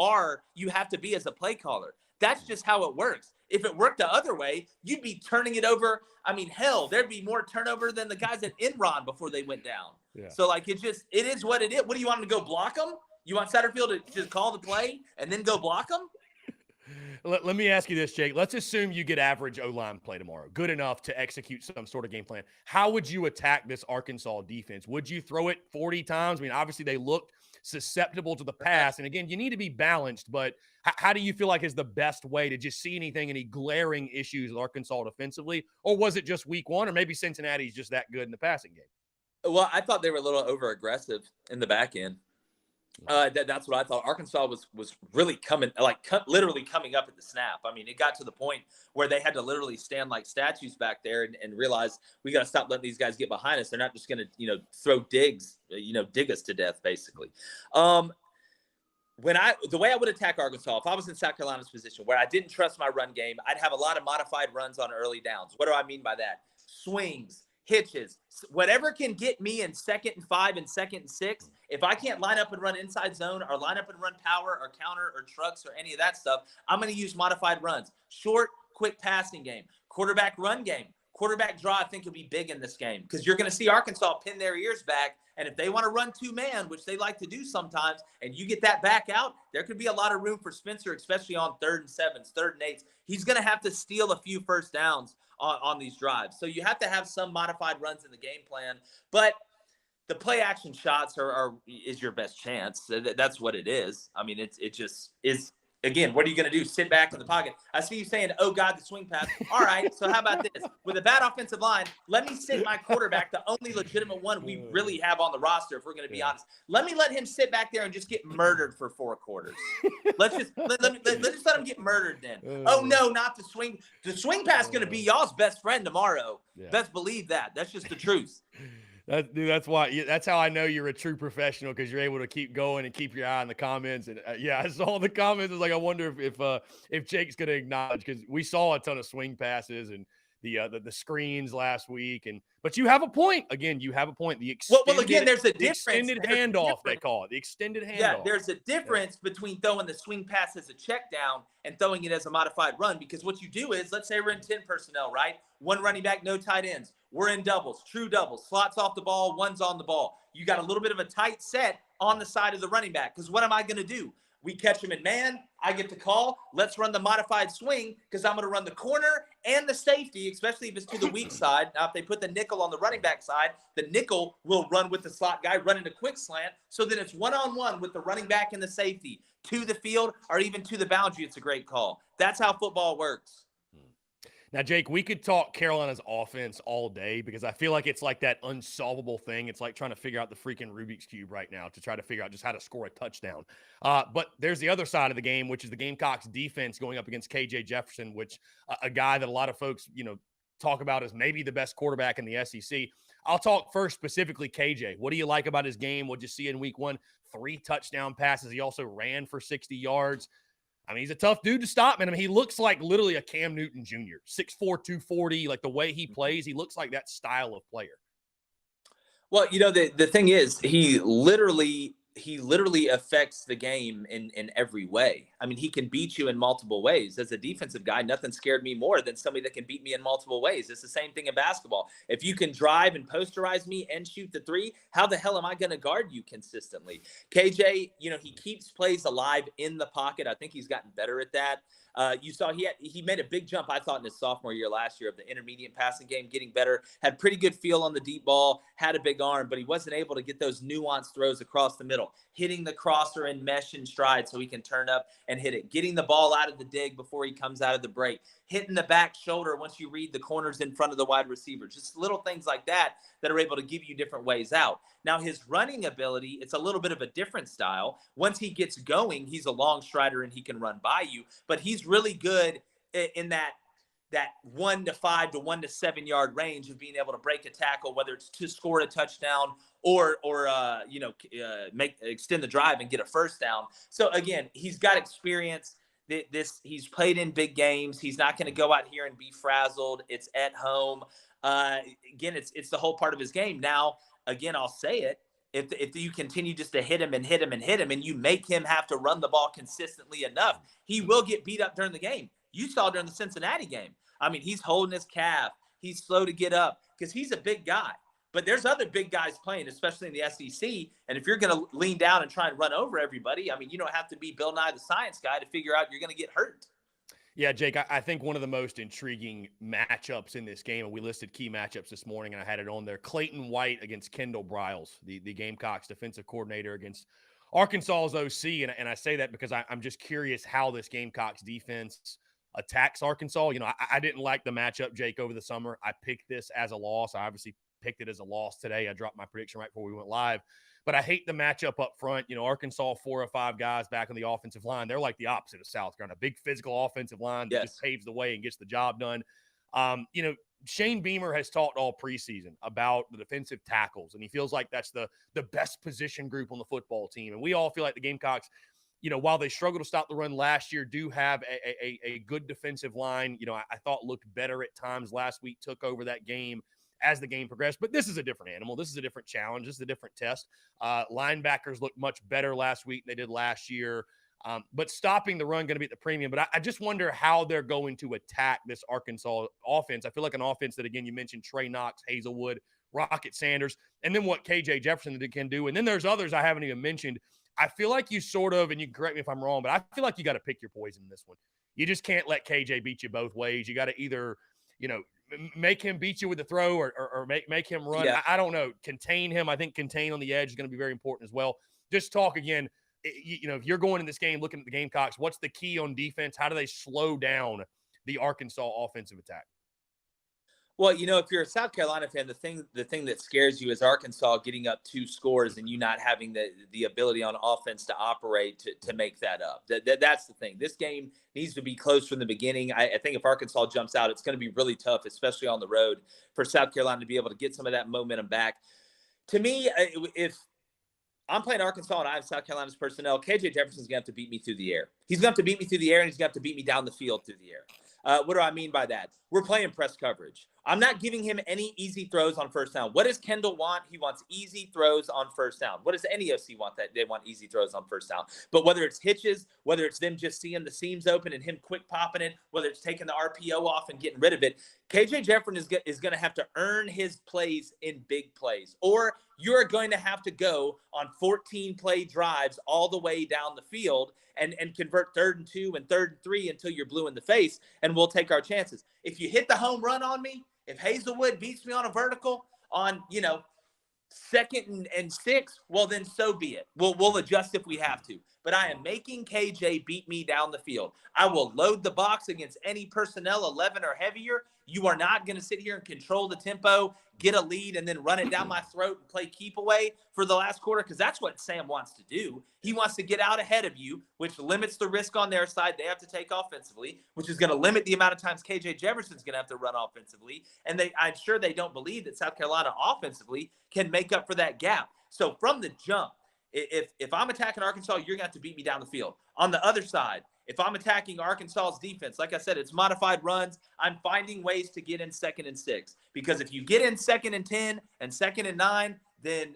have to be as a play caller. That's just how it works. If it worked the other way, you'd be turning it over. I mean, hell, there'd be more turnover than the guys at Enron before they went down. Yeah. So, like, it is what it is. What do you want them to go block them? You want Satterfield to just call the play and then go block them? Let me ask you this, Jake. Let's assume you get average O-line play tomorrow, good enough to execute some sort of game plan. How would you attack this Arkansas defense? Would you throw it 40 times? I mean, obviously they looked susceptible to the pass. And again, you need to be balanced, but how do you feel like is the best way to just see any glaring issues with Arkansas defensively? Or was it just week 1, or maybe Cincinnati's just that good in the passing game? Well, I thought they were a little over aggressive in the back end. That's what I thought. Arkansas was really literally coming up at the snap. I mean, it got to the point where they had to literally stand like statues back there and realize we got to stop letting these guys get behind us. They're not just going to, throw digs, dig us to death, basically. The way I would attack Arkansas, if I was in South Carolina's position where I didn't trust my run game, I'd have a lot of modified runs on early downs. What do I mean by that? Swings, hitches, whatever can get me in 2nd and 5 and 2nd and 6. If I can't line up and run inside zone or line up and run power or counter or trucks or any of that stuff, I'm going to use modified runs. Short, quick passing game, quarterback run game, quarterback draw. I think will be big in this game because you're going to see Arkansas pin their ears back. And if they want to run 2-man, which they like to do sometimes, and you get that back out, there could be a lot of room for Spencer, especially on 3rd and 7s, 3rd and 8s. He's going to have to steal a few first downs on these drives. So you have to have some modified runs in the game plan. But the play action shots is your best chance. That's what it is. I mean, it just is. Again, what are you going to do? Sit back in the pocket. I see you saying, oh, God, the swing pass. All right, so how about this? With a bad offensive line, let me sit my quarterback, the only legitimate one we really have on the roster, if we're going to be honest. Let him sit back there and just get murdered for 4 quarters. Let's just let him get murdered then. Oh, no, not the swing. The swing pass is going to be y'all's best friend tomorrow. Yeah. Best believe that. That's just the truth. That's how I know you're a true professional, because you're able to keep going and keep your eye on the comments. And I saw the comments. I was like, I wonder if Jake's going to acknowledge, because we saw a ton of swing passes and the screens last week. But you have a point. Again, you have a point. There's a difference. Extended handoff, they call it. The extended handoff. Yeah, there's a difference between throwing the swing pass as a check down and throwing it as a modified run. Because what you do is, let's say we're in 10 personnel, right? 1 running back, no tight ends. We're in doubles, true doubles. Slots off the ball, 1's on the ball. You got a little bit of a tight set on the side of the running back. Because what am I going to do? We catch him in man. I get the call. Let's run the modified swing, because I'm going to run the corner and the safety, especially if it's to the weak side. Now, if they put the nickel on the running back side, the nickel will run with the slot guy, running a quick slant. So then it's one-on-one with the running back and the safety to the field or even to the boundary. It's a great call. That's how football works. Now, Jake, we could talk Carolina's offense all day because I feel like it's like that unsolvable thing. It's like trying to figure out the freaking Rubik's Cube right now to try to figure out just how to score a touchdown. But there's the other side of the game, which is the Gamecocks defense going up against KJ Jefferson, which a guy that a lot of folks, talk about as maybe the best quarterback in the SEC. I'll talk first specifically KJ. What do you like about his game? What'd you see in week 1? 3 touchdown passes. He also ran for 60 yards. I mean, he's a tough dude to stop, man. I mean, he looks like literally a Cam Newton Jr., 6'4", 240. Like the way he plays, he looks like that style of player. Well, the thing is, he literally affects the game in every way. I mean, he can beat you in multiple ways. As a defensive guy, nothing scared me more than somebody that can beat me in multiple ways. It's the same thing in basketball. If you can drive and posterize me and shoot the three, how the hell am I going to guard you consistently? KJ, he keeps plays alive in the pocket. I think he's gotten better at that. You saw he made a big jump, I thought, in his sophomore year last year of the intermediate passing game, getting better, had pretty good feel on the deep ball, had a big arm, but he wasn't able to get those nuanced throws across the middle, hitting the crosser and mesh and stride so he can turn up and hit it, getting the ball out of the dig before he comes out of the break, hitting the back shoulder once you read the corners in front of the wide receiver, just little things like that are able to give you different ways out. Now, his running ability, it's a little bit of a different style. Once he gets going, he's a long strider and he can run by you, but he's really good in that 1 to 5 to 1 to 7 yard range of being able to break a tackle, whether it's to score a touchdown or extend the drive and get a first down. So again, he's got experience. He's played in big games. He's not going to go out here and be frazzled. It's at home. Again, it's the whole part of his game. Now, again, I'll say it. If you continue just to hit him and hit him and hit him, and you make him have to run the ball consistently enough, he will get beat up during the game. You saw during the Cincinnati game. I mean, he's holding his calf. He's slow to get up because he's a big guy. But there's other big guys playing, especially in the SEC. And if you're going to lean down and try and run over everybody, I mean, you don't have to be Bill Nye the Science Guy to figure out you're going to get hurt. Yeah, Jake, I think one of the most intriguing matchups in this game, and we listed key matchups this morning, and I had it on there, Clayton White against Kendall Briles, the Gamecocks defensive coordinator against Arkansas's OC. And I say that because I'm just curious how this Gamecocks defense attacks Arkansas. I didn't like the matchup, Jake, over the summer. I picked this as a loss. I obviously picked it as a loss today. I dropped my prediction right before we went live. But I hate the matchup up front. Arkansas, 4 or 5 guys back on the offensive line. They're like the opposite of South Carolina, a big physical offensive line that just paves the way and gets the job done. Shane Beamer has talked all preseason about the defensive tackles, and he feels like that's the best position group on the football team. And we all feel like the Gamecocks, while they struggled to stop the run last year, do have a good defensive line. I thought looked better at times last week, took over that game as the game progressed. But this is a different animal. This is a different challenge. This is a different test. Linebackers looked much better last week than they did last year. But stopping the run going to be at the premium. But I just wonder how they're going to attack this Arkansas offense. I feel like an offense that, again, you mentioned Trey Knox, Hazelwood, Rocket Sanders, and then what KJ Jefferson can do. And then there's others I haven't even mentioned. I feel like you sort of, and you can correct me if I'm wrong, but I feel like you got to pick your poison in this one. You just can't let KJ beat you both ways. You got to either, make him beat you with the throw or make him run. Yeah. I don't know. Contain him. I think contain on the edge is going to be very important as well. Just talk again. If you're going in this game looking at the Gamecocks, what's the key on defense? How do they slow down the Arkansas offensive attack? Well, if you're a South Carolina fan, the thing that scares you is Arkansas getting up 2 scores and you not having the ability on offense to operate to make that up. That's the thing. This game needs to be close from the beginning. I think if Arkansas jumps out, it's going to be really tough, especially on the road, for South Carolina to be able to get some of that momentum back. To me, if I'm playing Arkansas and I have South Carolina's personnel, KJ Jefferson's going to have to beat me through the air. He's going to have to beat me through the air, and he's going to have to beat me down the field through the air. What do I mean by that? We're playing press coverage. I'm not giving him any easy throws on first down. What does Kendall want? He wants easy throws on first down. What does any OC want? That they want easy throws on first down. But whether it's hitches, whether it's them just seeing the seams open and him quick popping it, whether it's taking the RPO off and getting rid of it, KJ Jefferson is going to have to earn his plays in big plays. Or you're going to have to go on 14-play drives all the way down the field and convert 3rd and 2 and 3rd and 3 until you're blue in the face, and we'll take our chances. If you hit the home run on me, if Hazelwood beats me on a vertical on, 2nd and 6, well, then so be it. We'll adjust if we have to. but I am making KJ beat me down the field. I will load the box against any personnel 11 or heavier. You are not going to sit here and control the tempo, get a lead, and then run it down my throat and play keep away for the last quarter, because that's what Sam wants to do. He wants to get out ahead of you, which limits the risk on their side they have to take offensively, which is going to limit the amount of times KJ Jefferson's going to have to run offensively. And I'm sure they don't believe that South Carolina offensively can make up for that gap. So from the jump, if I'm attacking Arkansas, you're going to have to beat me down the field. On the other side, if I'm attacking Arkansas's defense, like I said, it's modified runs. I'm finding ways to get in 2nd and 6, because if you get in 2nd and 10 and 2nd and 9, then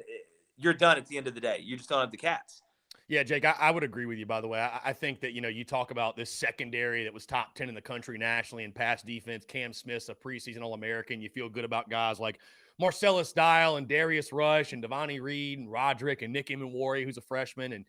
you're done at the end of the day. You just don't have the cats. Yeah, Jake, I would agree with you, by the way. I think that, you talk about this secondary that was top 10 in the country nationally in pass defense. Cam Smith's a preseason All-American. You feel good about guys like Marcellus Dial and Darius Rush and Devontae Reed and Roderick and Nick Emenwari, who's a freshman. And,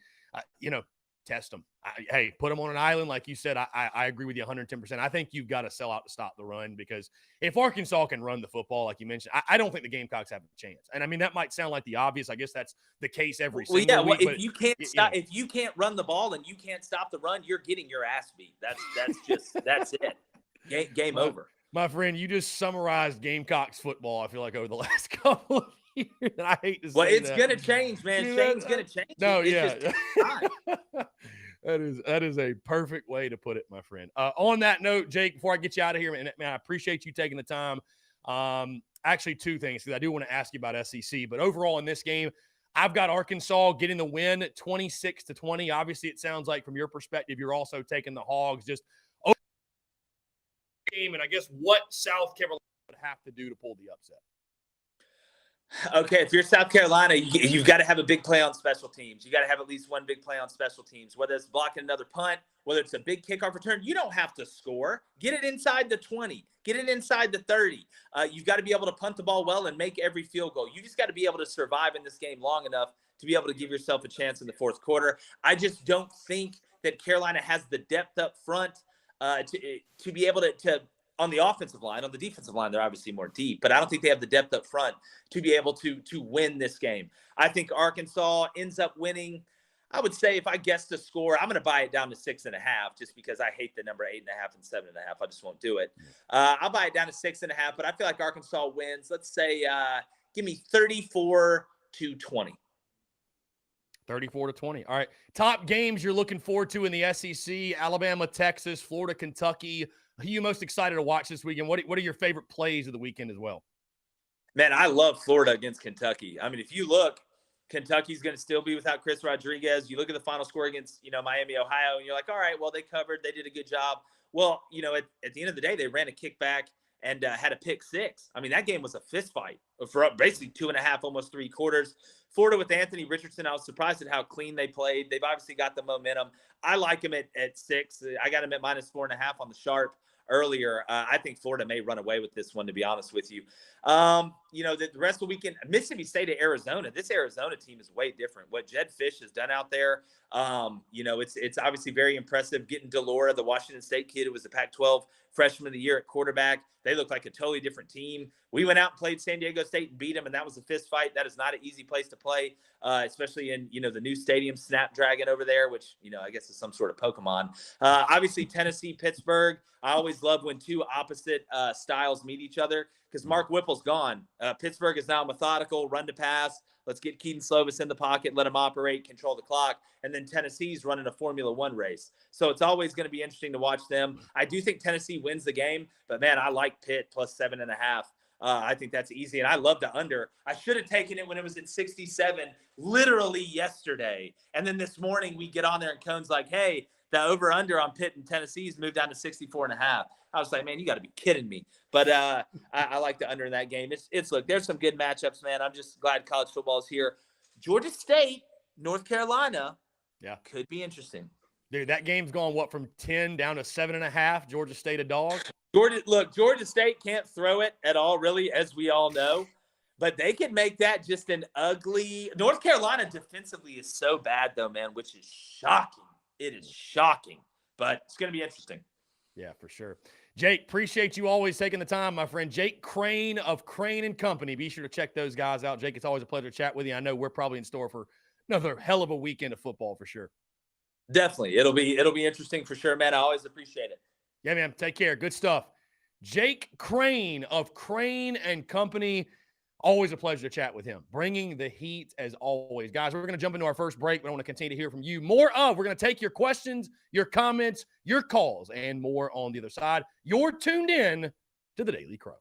test them. Hey, put them on an island. Like you said, I agree with you 110%. I think you've got to sell out to stop the run, because if Arkansas can run the football, like you mentioned, I don't think the Gamecocks have a chance. And I mean, that might sound like the obvious. I guess that's the case every single week. If you can't stop, if you can't run the ball and you can't stop the run, you're getting your ass beat. That's it. Game over. My friend, you just summarized Gamecocks football, I feel like, over the last couple of years. And I hate to say Well, it's that. going to change, man. Shane's going to change. No, It's yeah. just time. That is a perfect way to put it, my friend. On that note, Jake, before I get you out of here, man, I appreciate you taking the time. Actually, 2 things, because I do want to ask you about SEC. But overall in this game, I've got Arkansas getting the win 26-20. Obviously, it sounds like from your perspective, you're also taking the Hogs. Just over the game, and I guess what South Carolina would have to do to pull the upset. Okay, if you're South Carolina, you've got to have a big play on special teams. You got to have at least one big play on special teams, whether it's blocking another punt, whether it's a big kickoff return. You don't have to score. Get it inside the 20. Get it inside the 30. You've got to be able to punt the ball well and make every field goal. You just got to be able to survive in this game long enough to be able to give yourself a chance in the 4th quarter. I just don't think that Carolina has the depth up front to be able to on the offensive line. On the defensive line, they're obviously more deep, but I don't think they have the depth up front to be able to win this game. I think Arkansas ends up winning. I would say, if I guess the score, I'm going to buy it down to 6.5, just because I hate the number 8.5 and 7.5. I just won't do it. I'll buy it down to 6.5, but I feel like Arkansas wins. Let's say, give me 34-20. 34-20. All right. Top games you're looking forward to in the SEC: Alabama, Texas, Florida, Kentucky. Who are you most excited to watch this weekend? What are your favorite plays of the weekend as well? Man, I love Florida against Kentucky. I mean, if you look, Kentucky's going to still be without Chris Rodriguez. You look at the final score against, Miami, Ohio, and you're like, all right, well, they covered. They did a good job. Well, at the end of the day, they ran a kickback and had a pick 6. I mean, that game was a fist fight for basically 2.5, almost 3 quarters. Florida with Anthony Richardson, I was surprised at how clean they played. They've obviously got the momentum. I like them at 6. I got them at -4.5 on the sharp earlier. I think Florida may run away with this one, to be honest with you. The rest of the weekend, Mississippi State at Arizona. This Arizona team is way different. What Jed Fish has done out there, it's obviously very impressive. Getting Delora, the Washington State kid who was the Pac-12 freshman of the year at quarterback. They look like a totally different team. We went out and played San Diego State and beat them, and that was a fist fight. That is not an easy place to play, especially in, the new stadium, Snapdragon over there, which, I guess is some sort of Pokemon. Obviously, Tennessee, Pittsburgh. I always love when 2 opposite styles meet each other, because Mark Whipple's gone. Pittsburgh is now methodical, run to pass. Let's get Keaton Slovis in the pocket, let him operate, control the clock. And then Tennessee's running a Formula One race. So it's always going to be interesting to watch them. I do think Tennessee wins the game, but man, I like Pitt plus 7.5. I think that's easy. And I love the under. I should have taken it when it was at 67, literally yesterday. And then this morning we get on there and Cone's like, hey, the over under on Pitt and Tennessee's moved down to 64.5. I was like, man, you got to be kidding me. But I like the under in that game. Look, there's some good matchups, man. I'm just glad college football is here. Georgia State, North Carolina, could be interesting. Dude, that game's gone, from 10 down to 7.5? Georgia State a dog? Georgia State can't throw it at all, really, as we all know. But they could make that just an ugly – North Carolina defensively is so bad, though, man, which is shocking. It is shocking. But it's going to be interesting. Yeah, for sure. Jake, appreciate you always taking the time, my friend. Jake Crane of Crane & Company. Be sure to check those guys out. Jake, it's always a pleasure to chat with you. I know we're probably in store for another hell of a weekend of football for sure. Definitely. It'll be interesting for sure, man. I always appreciate it. Yeah, man. Take care. Good stuff. Jake Crane of Crane and Company. Always a pleasure to chat with him. Bringing the heat as always. Guys, we're going to jump into our first break, but I want to continue to hear from you. We're going to take your questions, your comments, your calls, and more on the other side. You're tuned in to the Daily Crow.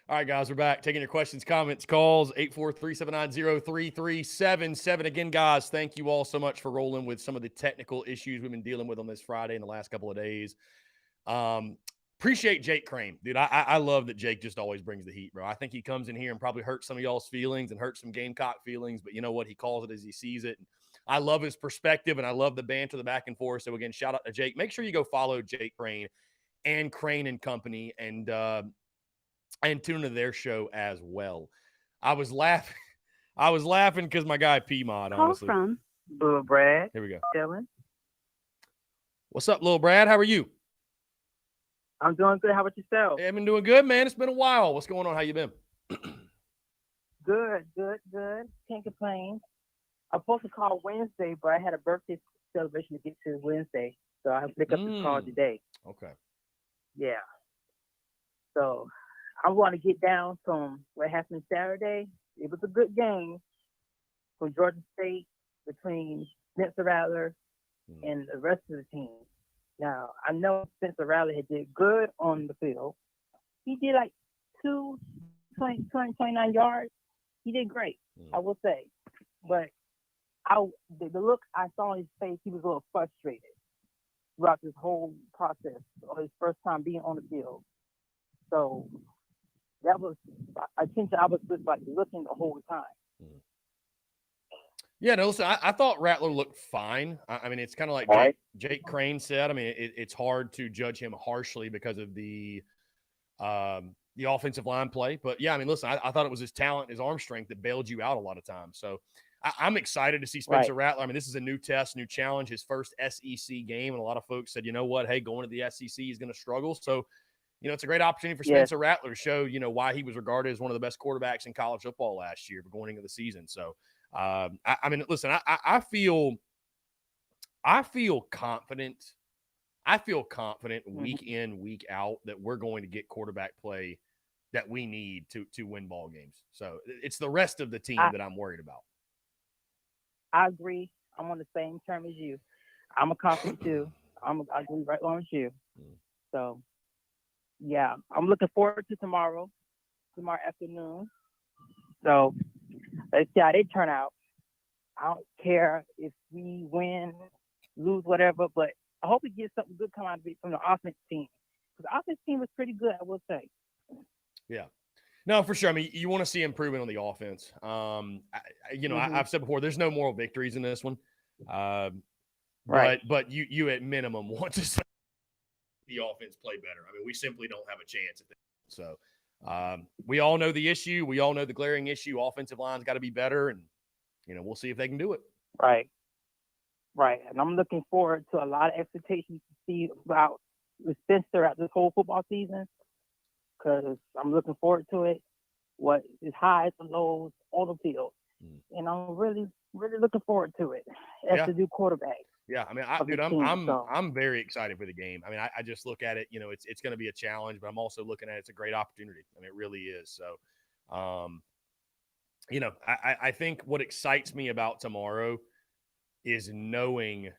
All right, guys, we're back. Taking your questions, comments, calls, 843-790-3377. Again, guys, thank you all so much for rolling with some of the technical issues we've been dealing with on this Friday and the last couple of days. Appreciate Jake Crane. Dude, I love that Jake just always brings the heat, bro. I think he comes in here and probably hurts some of y'all's feelings and hurts some Gamecock feelings, but you know what? He calls it as he sees it. I love his perspective, and I love the banter, the back and forth. So, again, shout out to Jake. Make sure you go follow Jake Crane and Crane and Company and tune into their show as well. I was laughing because my guy P-Mod, honestly. Call from Lil Brad. Here we go. Dylan. What's up, Lil Brad? How are you? I'm doing good. How about yourself? Hey, I've been doing good, man. It's been a while. What's going on? How you been? Good. Can't complain. I'm supposed to call Wednesday, but I had a birthday celebration to get to Wednesday, so I pick up this call today. Okay. Yeah. So I want to get down from what happened Saturday. It was a good game for Georgia State between Spencer Rattler and the rest of the team. Now, I know Spencer Rattler had did good on the field. He did like 29 yards. He did great, I will say. But the look I saw on his face, he was a little frustrated throughout this whole process or his first time being on the field. So that was attention. I was just like looking the whole time. Yeah, no, listen, I thought Rattler looked fine. I mean, it's kind of like Jake Crane said. I mean, it's hard to judge him harshly because of the offensive line play. But, yeah, I mean, listen, I thought it was his talent, his arm strength that bailed you out a lot of times. So I'm excited to see Spencer Rattler. I mean, this is a new test, new challenge, his first SEC game. And a lot of folks said, you know what, hey, going to the SEC, he's going to struggle. So, you know, it's a great opportunity for Spencer Rattler to show, you know, why he was regarded as one of the best quarterbacks in college football last year for going into the season. So, I mean, listen, I feel confident. I feel confident week in, week out that we're going to get quarterback play that we need to win ball games. So it's the rest of the team that I'm worried about. I agree. I'm on the same term as you. I'm a confident too. I agree right along with you. So, yeah, I'm looking forward to tomorrow afternoon. So let's see how they turn out. I don't care if we win, lose, whatever, but I hope we get something good come out of it from the offense team. Because the offense team was pretty good, I will say. Yeah. No, for sure. I mean, you want to see improvement on the offense. I've said before, there's no moral victories in this one. But you at minimum want to see the offense play better. I mean, we simply don't have a chance at that. So we all know the issue. We all know the glaring issue. Offensive line's got to be better, and, you know, we'll see if they can do it. Right. And I'm looking forward to a lot of expectations to see about Spencer at this whole football season, because I'm looking forward to it, what his highs and lows on the field. And I'm really, really looking forward to it as the new quarterback. Yeah, I mean, I'm very excited for the game. I mean, I just look at it, you know, it's going to be a challenge, but I'm also looking at it's a great opportunity. I mean, it really is. So, you know, I think what excites me about tomorrow is knowing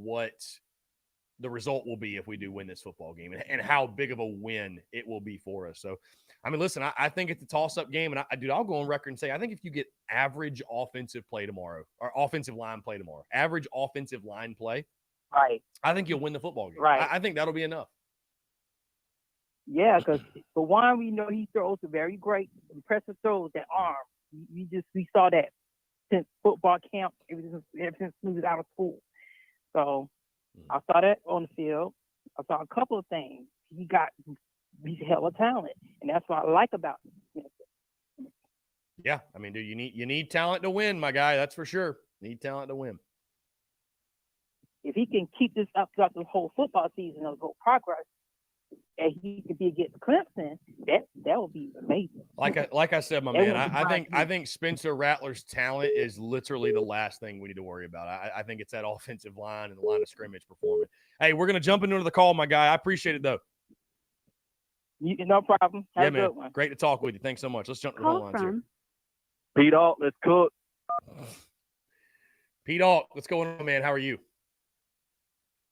what the result will be if we do win this football game and how big of a win it will be for us. So, I mean, listen, I think it's a toss-up game, and I'll go on record and say I think if you get average offensive play tomorrow or offensive line play tomorrow, average offensive line play, I think you'll win the football game. I think that'll be enough. Yeah, because for one, we know he throws a very great, impressive throws, that arm. We saw that since football camp, ever since he was out of school. So I saw that on the field. I saw a couple of things. He's hella talent, and that's what I like about him. Yeah, I mean, dude, you need talent to win, my guy. That's for sure. Need talent to win. If he can keep this up throughout the whole football season of whole progress, and he could be against Clemson, that would be amazing. Like I said, my man, I think Spencer Rattler's talent is literally the last thing we need to worry about. I think it's that offensive line and the line of scrimmage performance. Hey, we're gonna jump into the call, my guy. I appreciate it though. No problem. Have a man. good one. Great to talk with you. Thanks so much. Let's jump to the phone lines here. Pete Alt, let's cook. Pete Alt, what's going on, man? How are you?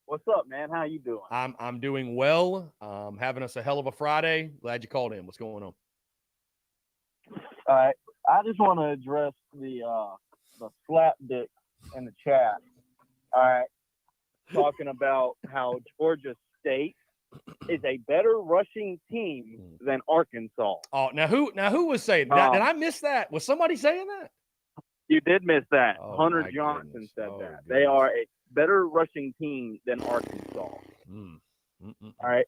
What's up, man? How you doing? I'm doing well. Having us a hell of a Friday. Glad you called in. What's going on? All right. I just want to address the slap dick in the chat. All right. Talking about how Georgia State is a better rushing team than Arkansas. Oh, now who was saying that? Did I miss that? Was somebody saying that? You did miss that. Oh, Hunter my Johnson goodness. said Oh, that. goodness. They are a better rushing team than Arkansas. All right.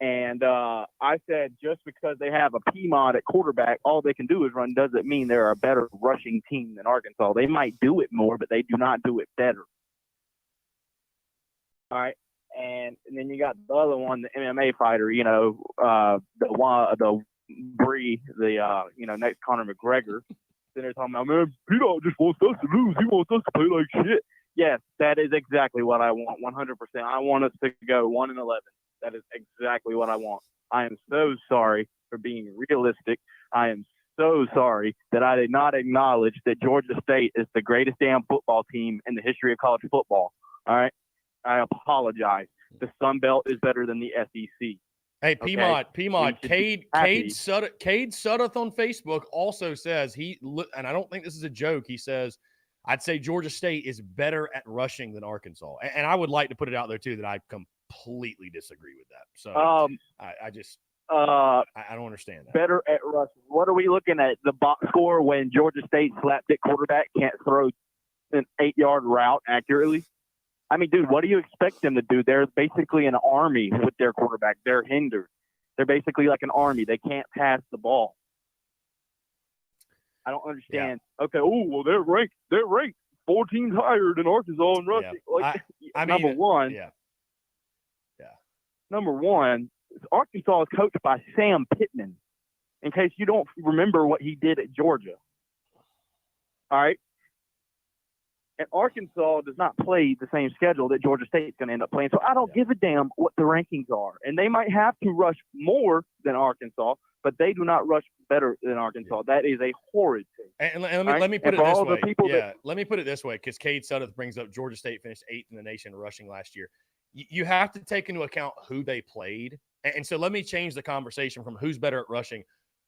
And I said just because they have a Piedmont at quarterback, all they can do is run doesn't mean they're a better rushing team than Arkansas. They might do it more, but they do not do it better. All right. And then you got the other one, the MMA fighter, the Bree, next Conor McGregor. Then they're talking about, man, P-Dog just wants us to lose. He wants us to play like shit. Yes, that is exactly what I want, 100%. I want us to go 1-11. That is exactly what I want. I am so sorry for being realistic. I am so sorry that I did not acknowledge that Georgia State is the greatest damn football team in the history of college football. All right? I apologize. The Sun Belt is better than the SEC. Hey, Piedmont, Cade happy. Sudduth on Facebook also says and I don't think this is a joke. He says, I'd say Georgia State is better at rushing than Arkansas. And I would like to put it out there too that I completely disagree with that. So I don't understand that. Better at rushing. What are we looking at? The box score when Georgia State slapdick quarterback can't throw an 8-yard route accurately? I mean, dude, what do you expect them to do? They're basically an army with their quarterback. They're hindered. They're basically like an army. They can't pass the ball. I don't understand. Yeah. Okay. Oh, well, they're ranked 14 higher than Arkansas in rushing. Yeah. Number one. Yeah. Number one, Arkansas is coached by Sam Pittman. In case you don't remember what he did at Georgia. All right. And Arkansas does not play the same schedule that Georgia State is going to end up playing. So I don't give a damn what the rankings are. And they might have to rush more than Arkansas, but they do not rush better than Arkansas. That is a horrid thing. And let me put it this way. Let me put it this way, because Cade Sudduth brings up Georgia State finished 8th in the nation rushing last year. You have to take into account who they played. And so let me change the conversation from who's better at rushing.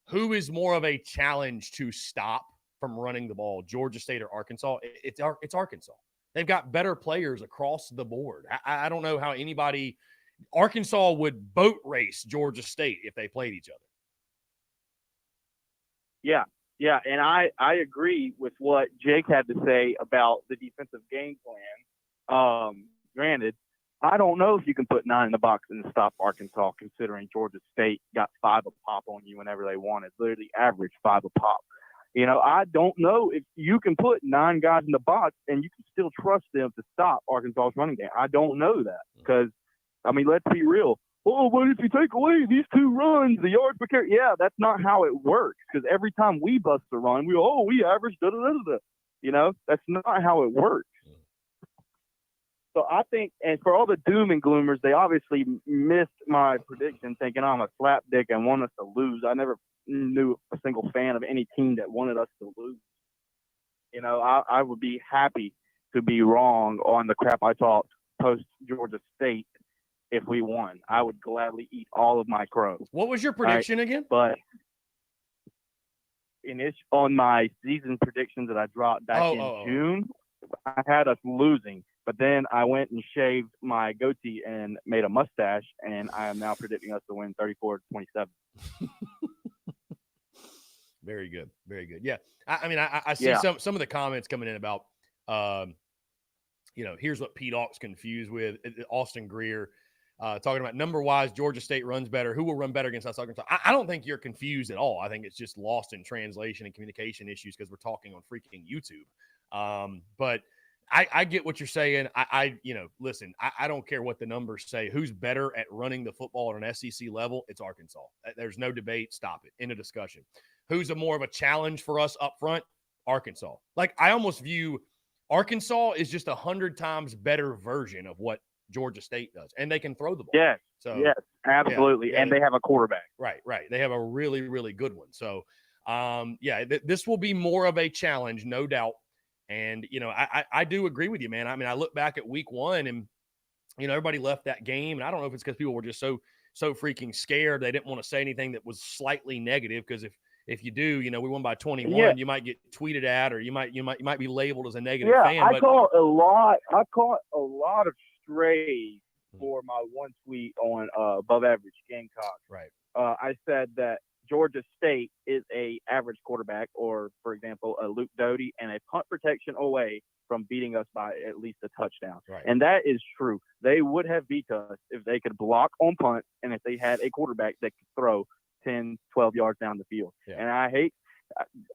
Who is more of a challenge to stop from running the ball, Georgia State or Arkansas? It's Arkansas. They've got better players across the board. I don't know how Arkansas would boat race Georgia State if they played each other. Yeah, and I agree with what Jake had to say about the defensive game plan. Granted, I don't know if you can put 9 in the box and stop Arkansas, considering Georgia State got 5 a pop on you whenever they wanted, literally average 5 a pop. I don't know if you can put 9 guys in the box and you can still trust them to stop Arkansas's running game. I don't know that because, let's be real. Oh, but if you take away these 2 runs, the yards per carry, that's not how it works. Because every time we bust a run, we average da-da-da-da-da. That's not how it works. So I think, and for all the doom and gloomers, they obviously missed my prediction thinking I'm a slapdick and want us to lose. I never knew a single fan of any team that wanted us to lose. I would be happy to be wrong on the crap I talked post Georgia State if we won. I would gladly eat all of my crow. What was your prediction again? But on my season predictions that I dropped back in June, I had us losing. But then I went and shaved my goatee and made a mustache, and I am now predicting us to win 34-27. Very good. Very good. Yeah. I see some of the comments coming in about, here's what Pete Ox confused with. Austin Greer talking about number-wise, Georgia State runs better. Who will run better against us? I don't think you're confused at all. I think it's just lost in translation and communication issues because we're talking on freaking YouTube. But I get what you're saying. Listen, I don't care what the numbers say. Who's better at running the football at an SEC level? It's Arkansas. There's no debate. Stop it. End of discussion. Who's more of a challenge for us up front? Arkansas. I almost view Arkansas is just 100 times better version of what Georgia State does, and they can throw the ball. Yes. So yes, absolutely. And they have a quarterback. Right. They have a really, really good one. So, this will be more of a challenge, no doubt. And, I do agree with you, man. I look back at week 1 and everybody left that game. And I don't know if it's because people were just so freaking scared. They didn't want to say anything that was slightly negative. Because if you do, we won by 21, Yeah. you might get tweeted at, or you might be labeled as a negative Yeah, fan. I caught a lot of strays for my one tweet on above average Gamecocks. Right. I said that Georgia State is a average quarterback, or for example, a Luke Doty, and a punt protection away from beating us by at least a touchdown. Right. And that is true. They would have beat us if they could block on punt and if they had a quarterback that could throw 10, 12 yards down the field. Yeah. And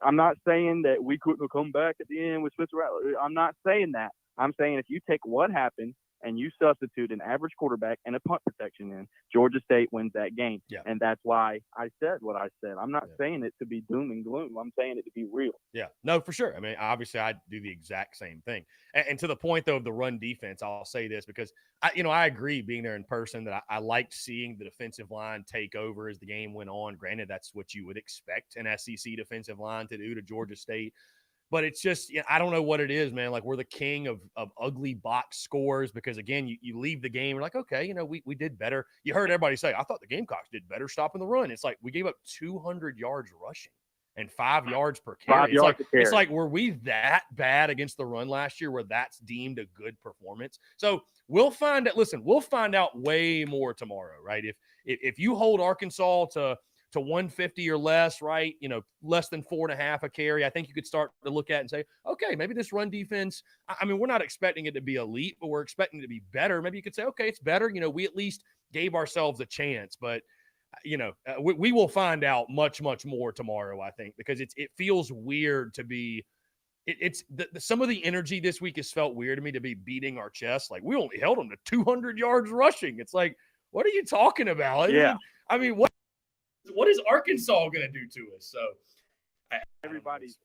I'm not saying that we couldn't have come back at the end with Spencer Rattler. I'm not saying that. I'm saying if you take what happened and you substitute an average quarterback and a punt protection in, Georgia State wins that game. Yeah. And that's why I said what I said. I'm not saying it to be doom and gloom. I'm saying it to be real. Yeah, no, for sure. I mean, obviously, I do the exact same thing. And to the point, though, of the run defense, I'll say this because, I agree being there in person that I liked seeing the defensive line take over as the game went on. Granted, that's what you would expect an SEC defensive line to do to Georgia State. But it's just, I don't know what it is, man. Like, we're the king of ugly box scores because, again, you leave the game. You're like, okay, we did better. You heard everybody say, I thought the Gamecocks did better stopping the run. It's like we gave up 200 yards rushing and 5 yards per carry. It's like, were we that bad against the run last year where that's deemed a good performance? So we'll find out. Listen, we'll find out way more tomorrow, right? If you hold Arkansas to 150 or less, right? Less than 4.5 a carry. I think you could start to look at and say, okay, maybe this run defense, I mean, we're not expecting it to be elite, but we're expecting it to be better. Maybe you could say, okay, it's better. We at least gave ourselves a chance, but we will find out much, much more tomorrow, I think, because it feels weird to be, some of the energy this week has felt weird to me to be beating our chest. Like, we only held them to 200 yards rushing. It's like, what are you talking about? Yeah. I mean, what is Arkansas going to do to us? So everybody's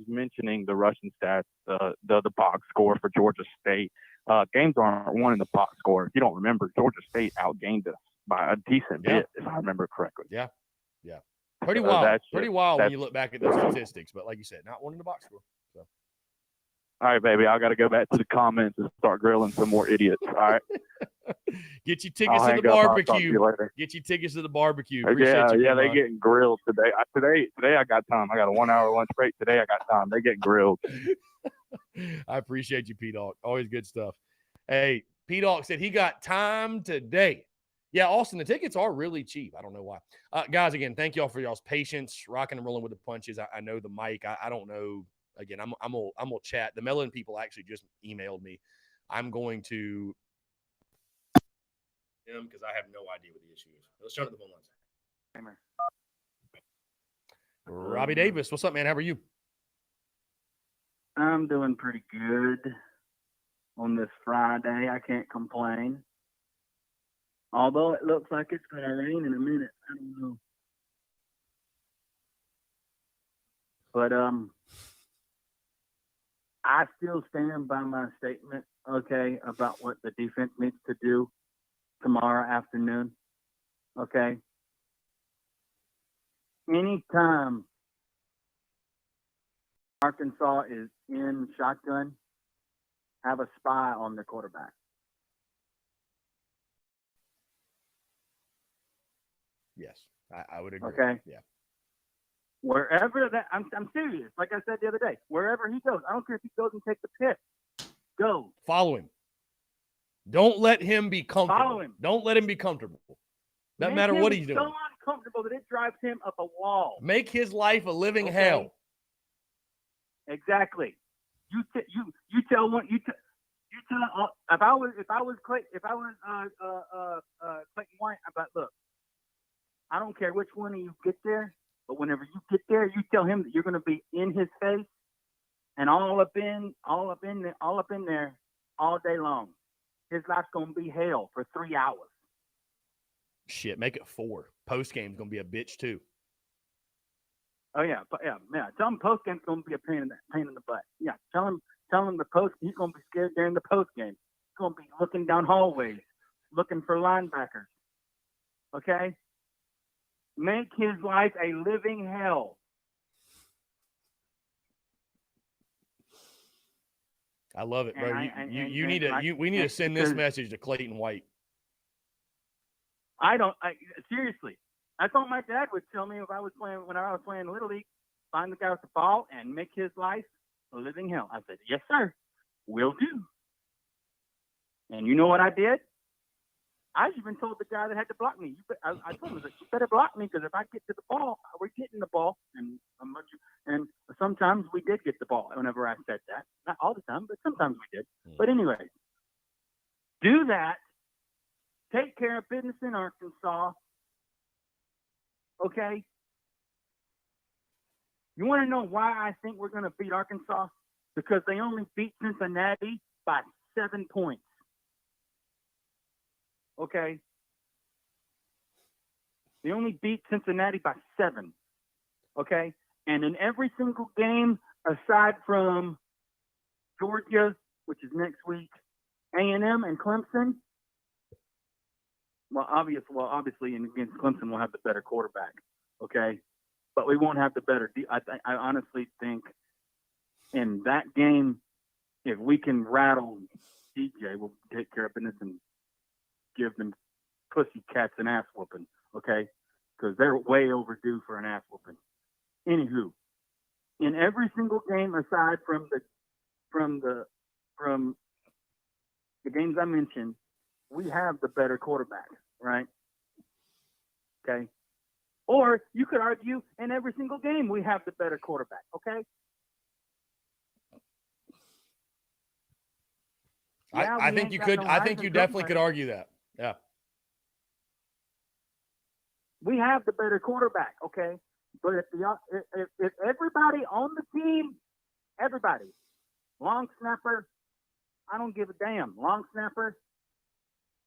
mentioning the rushing stats, the box score for Georgia State. Games aren't won in the box score. If you don't remember, Georgia State outgained us by a decent bit, if I remember correctly. Yeah. Pretty wild. Pretty wild when you look back at those statistics. But like you said, not one in the box score. So. All right, baby. I got to go back to the comments and start grilling some more idiots. All right. Get your tickets to the barbecue. Get your tickets to the barbecue. Yeah, they getting grilled today. Today I got time. I got a 1 hour lunch break. Today I got time. They getting grilled. I appreciate you, P-Dog. Always good stuff. Hey, P-Dog said he got time today. Yeah, Austin, the tickets are really cheap. I don't know why. Guys, again, thank y'all for y'all's patience, rocking and rolling with the punches. I know the mic. I don't know. Again, I'm gonna chat. The Mellon people actually just emailed me. I'm going to him because I have no idea what the issue is. Let's turn to the phone lines. Robbie Davis, what's up, man? How are you? I'm doing pretty good on this Friday. I can't complain. Although it looks like it's going to rain in a minute. I don't know. But I still stand by my statement, okay, about what the defense needs to do tomorrow afternoon, okay? Anytime Arkansas is in shotgun, have a spy on the quarterback. Yes, I would agree. Okay. Yeah. Wherever that, I'm serious. Like I said the other day, wherever he goes, I don't care if he goes and takes the pick. Go. Follow him. Don't let him be comfortable. Follow him. Don't let him be comfortable. Doesn't matter what he's doing. So uncomfortable that it drives him up a wall. Make his life a living hell. Exactly. You tell if I was Clayton White, about look, I don't care which one of you get there, but whenever you get there, you tell him that you're going to be in his face and all up in there all day long. His life's going to be hell for 3 hours. Shit, make it 4. Post game's going to be a bitch too. Oh yeah. Tell him post game's going to be a pain in the butt. Yeah. Tell him the post. He's going to be scared during the post game. He's going to be looking down hallways, looking for linebackers. Okay. Make his life a living hell. I love it, bro. We need and to send this because message to Clayton White. Seriously, that's what my dad would tell me when I was playing Little League. Find the guy with the ball and make his life a living hell. I said, yes, sir, will do. And you know what I did? I even told the guy that had to block me. I told him, you better block me because if I get to the ball, we're getting the ball. And sometimes we did get the ball whenever I said that. Not all the time, but sometimes we did. But anyway, do that. Take care of business in Arkansas. Okay? You want to know why I think we're going to beat Arkansas? Because they only beat Cincinnati by 7 points. Okay? They only beat Cincinnati by 7. Okay? And in every single game, aside from Georgia, which is next week, A&M and Clemson, obviously, and against Clemson, we'll have the better quarterback. Okay? But we won't have the better. I honestly think in that game, if we can rattle DJ, we'll take care of business and give them pussycats an ass whooping, okay? Because they're way overdue for an ass whooping. Anywho, in every single game aside from the games I mentioned, we have the better quarterback, right? Okay. Or you could argue in every single game we have the better quarterback, okay? Yeah, I think you could. I think you definitely could argue that. Yeah. We have the better quarterback, okay? But if everybody on the team, everybody, long snapper, I don't give a damn. Long snapper,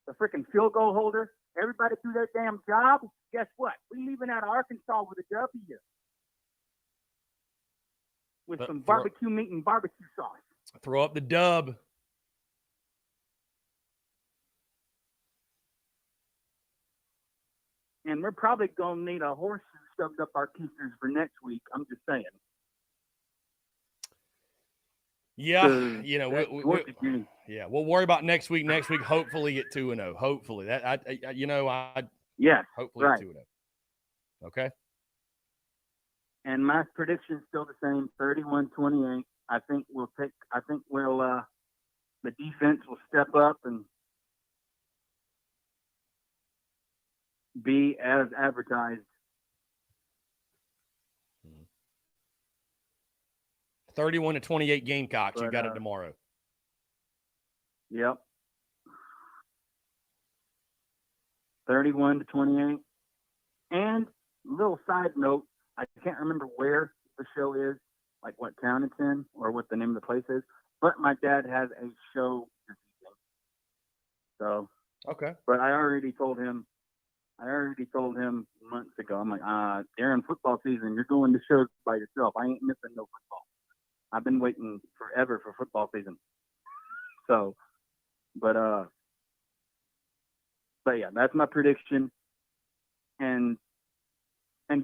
the freaking field goal holder, everybody do their damn job. Guess what? We leaving out of Arkansas with a W. With some barbecue meat and barbecue sauce. Throw up the dub. And we're probably going to need a horseshoe shoved up our keisters for next week. I'm just saying. Yeah, we'll worry about next week. Next week, hopefully get 2-0. Hopefully yes, hopefully right. 2-0. Okay. And my prediction's still the same, 31-28. I think the defense will step up and be as advertised. 31-28 Gamecocks. You got it tomorrow. Yep. 31-28. And little side note, I can't remember where the show is, like what town it's in or what the name of the place is, but my dad has a show this evening. So, okay. But I already told him months ago, I'm like, during football season, you're going to shows by yourself. I ain't missing no football. I've been waiting forever for football season. So, but yeah, that's my prediction. And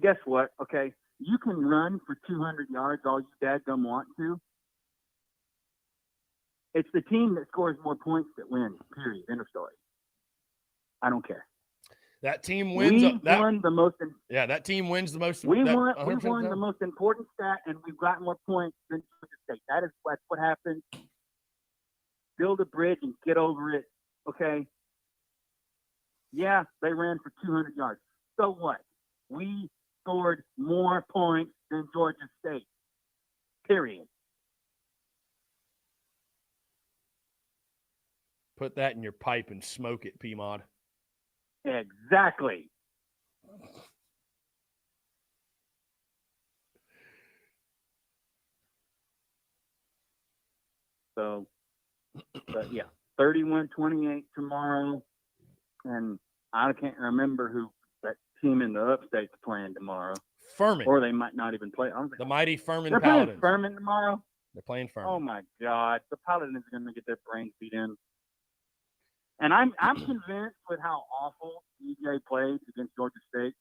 guess what? Okay, you can run for 200 yards all you dadgum want to. It's the team that scores more points that wins, period. End of story. I don't care. That team wins. That team wins the most. We won the most important stat, and we've got more points than Georgia State. That's what happens. Build a bridge and get over it. Okay. Yeah, they ran for 200 yards. So what? We scored more points than Georgia State. Period. Put that in your pipe and smoke it, P-Mod. Exactly. So, but yeah, 31-28 tomorrow. And I can't remember who that team in the upstate's playing tomorrow. Furman. Or they might not even play. The mighty Furman Paladins. Paladins. Playing Furman tomorrow? They're playing Furman. Oh, my God. The Paladins are going to get their brains beat in. And I'm convinced with how awful DJ played against Georgia State.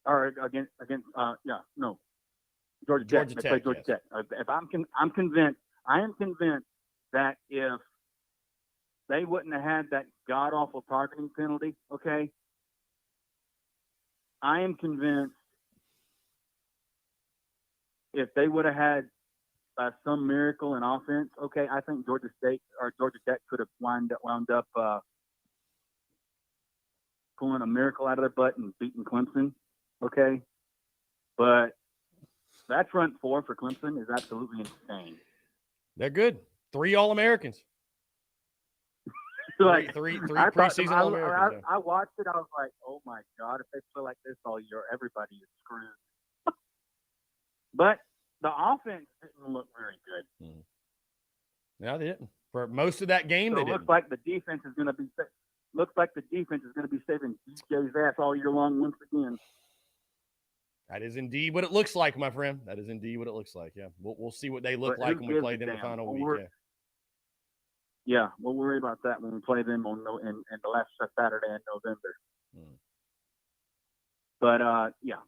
Or against Georgia Tech. Georgia They Tech, play Georgia yes. Tech. If I'm convinced. I am convinced that if they wouldn't have had that god awful targeting penalty, okay, I am convinced if they would have had some miracle in offense, okay, I think Georgia State or Georgia Tech could have wound up pulling a miracle out of their butt and beating Clemson, okay. But that front four for Clemson is absolutely insane. They're good. 3 All-Americans. Like, Three I thought- preseason All-Americans. I watched it. I was like, oh my God, if they play like this all year, everybody is screwed. But the offense didn't look very good. No, they didn't. For most of that game, So they it didn't. looks like the defense is going to be saving DJ's ass all year long once again. That is indeed what it looks like, my friend. That is indeed what it looks like. Yeah, we'll see what they look But like who when we gives play a them the damn? final Well, week. Yeah, we'll worry about that when we play them in the last Saturday in November. But yeah,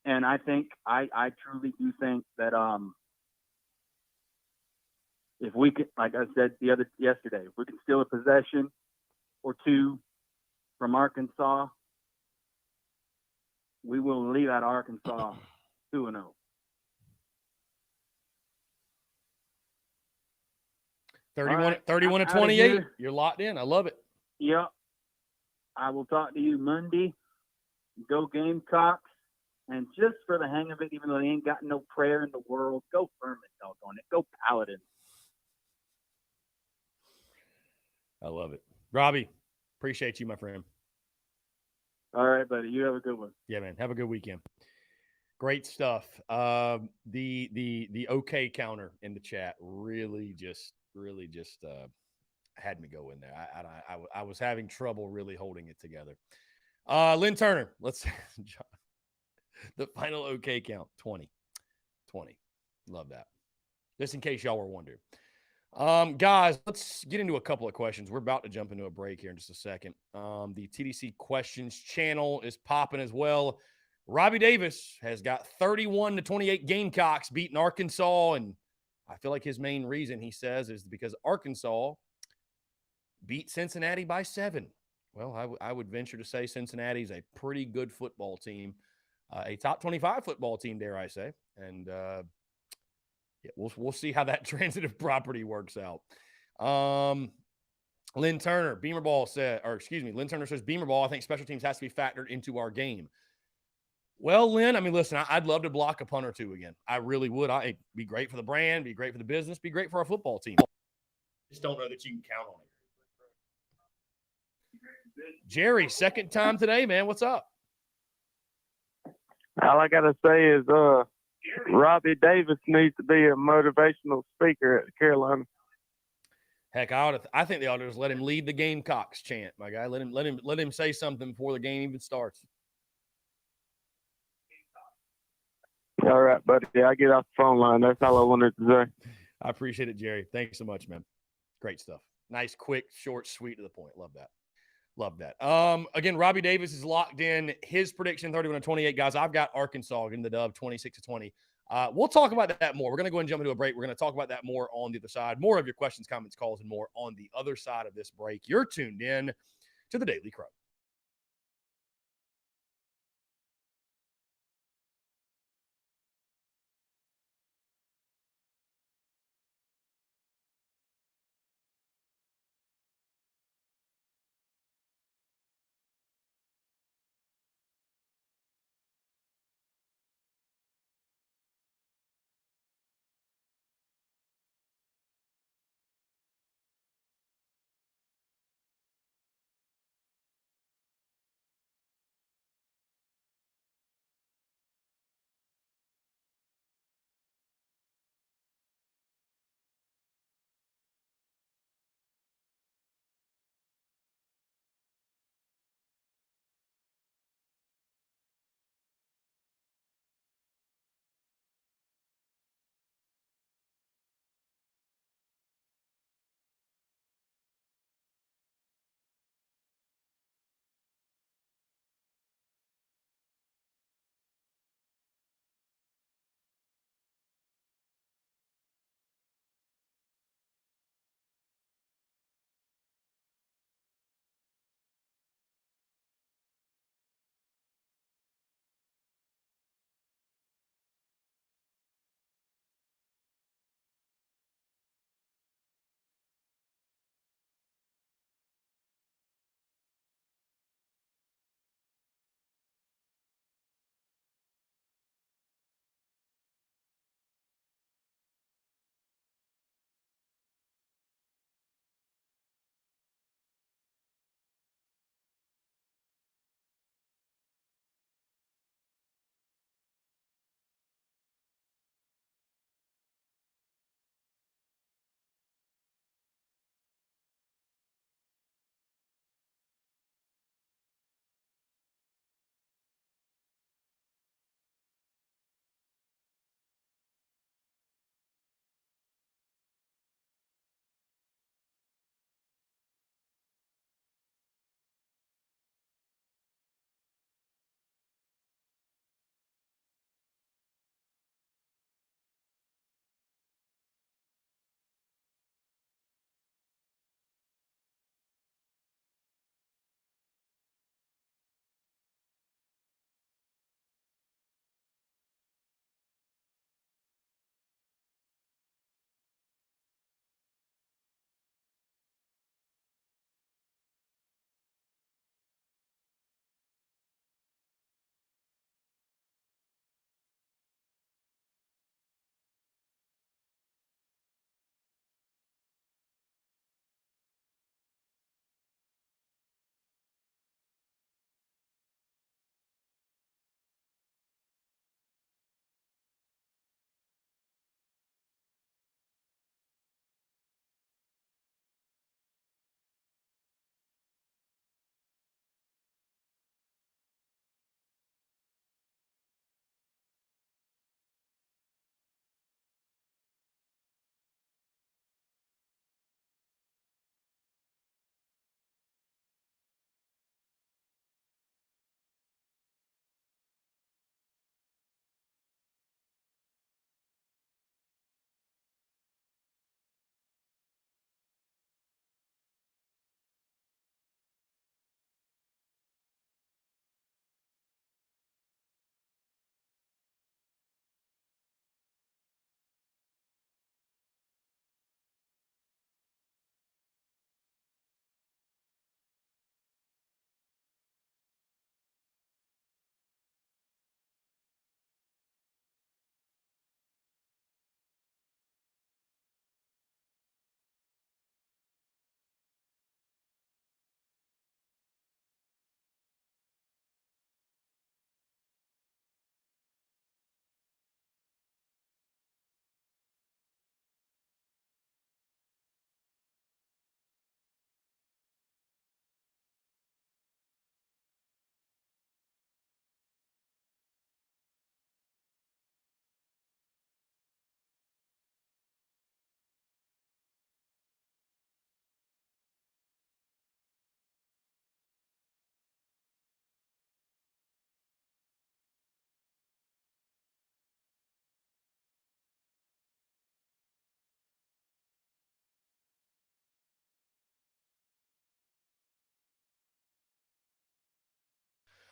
and I think I truly do think that if we could, like I said yesterday, if we can steal a possession or two from Arkansas, we will leave out Arkansas 2-0. Yeah. All right, 31 I'm to outta 28. here. You're locked in. I love it. Yep. I will talk to you Monday. Go Gamecocks. And just for the hang of it, even though they ain't got no prayer in the world, go Furman, doggone it. Go Paladin. I love it. Robbie, appreciate you, my friend. All right, buddy. You have a good one. Yeah, man. Have a good weekend. Great stuff. The okay counter in the chat really just had me go in there. I was having trouble really holding it together. Lynn Turner, let's the final okay count 20. Love that. Just in case y'all were wondering. Guys, let's get into a couple of questions. We're about to jump into a break here in just a second. The TDC questions channel is popping as well. Robbie Davis has got 31 to 28 Gamecocks beating Arkansas, and I feel like his main reason, he says, is because Arkansas beat Cincinnati by 7. Well, I would venture to say Cincinnati is a pretty good football team, a top 25 football team, dare I say, and yeah, we'll see how that transitive property works out. Lynn Turner, Lynn Turner says Beamer Ball, I think special teams has to be factored into our game. Well, Lynn, I mean, listen, I'd love to block a punt or two again. I really would. It'd be great for the brand, be great for the business, be great for our football team. Just don't know that you can count on it. Jerry, second time today, man. What's up? All I gotta say is, Robbie Davis needs to be a motivational speaker at Carolina. Heck, I think they ought to just let him lead the Gamecocks chant, my guy. Let him say something before the game even starts. All right, buddy. I get off the phone line. That's all I wanted to say. I appreciate it, Jerry. Thanks so much, man. Great stuff. Nice, quick, short, sweet, to the point. Love that. Love that. Again, Robbie Davis is locked in. His prediction, 31 to 28. Guys, I've got Arkansas getting the dub, 26 to 20. We'll talk about that more. We're going to go and jump into a break. We're going to talk about that more on the other side. More of your questions, comments, calls, and more on the other side of this break. You're tuned in to the Daily Crow.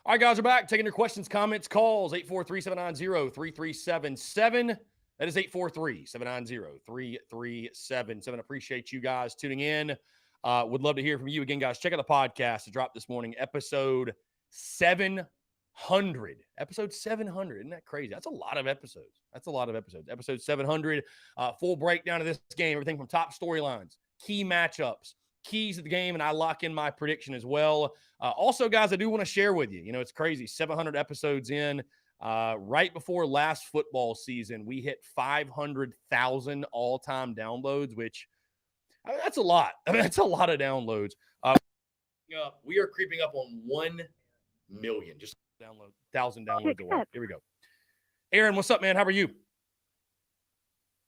All right, guys, we're back. Taking your questions, comments, calls. 843-790-3377. That is 843-790-3377. Appreciate you guys tuning in. Would love to hear from you again, guys. Check out the podcast that dropped this morning, episode 700. Episode 700. Isn't that crazy? That's a lot of episodes. Episode 700. Full breakdown of this game, everything from top storylines, key matchups, keys of the game, and I lock in my prediction as well. Also, guys, I do want to share with you, it's crazy, 700 episodes in. Right before last football season, we hit 500,000 all-time downloads, which that's a lot. That's a lot of downloads. We are creeping up on 1 million. Just 1,000 downloads away. Here we go. Aaron, what's up, man? How are you?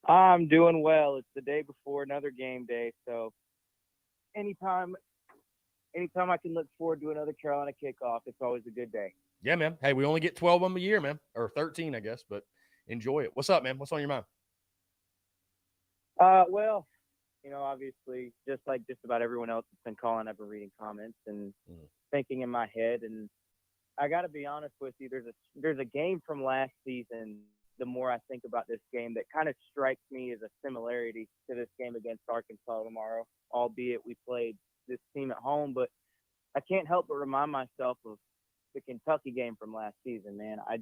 I'm doing well. It's the day before another game day, so anytime I can look forward to another Carolina kickoff, it's always a good day. Yeah, man. Hey, we only get 12 of them a year, man, or 13, I guess, but enjoy it. What's up, man? What's on your mind? Well, obviously, just like just about everyone else that's been calling, I've been reading comments and thinking in my head, and I got to be honest with you. There's a game from last season. The more I think about this game, that kind of strikes me as a similarity to this game against Arkansas tomorrow, albeit we played this team at home. But I can't help but remind myself of the Kentucky game from last season, man. I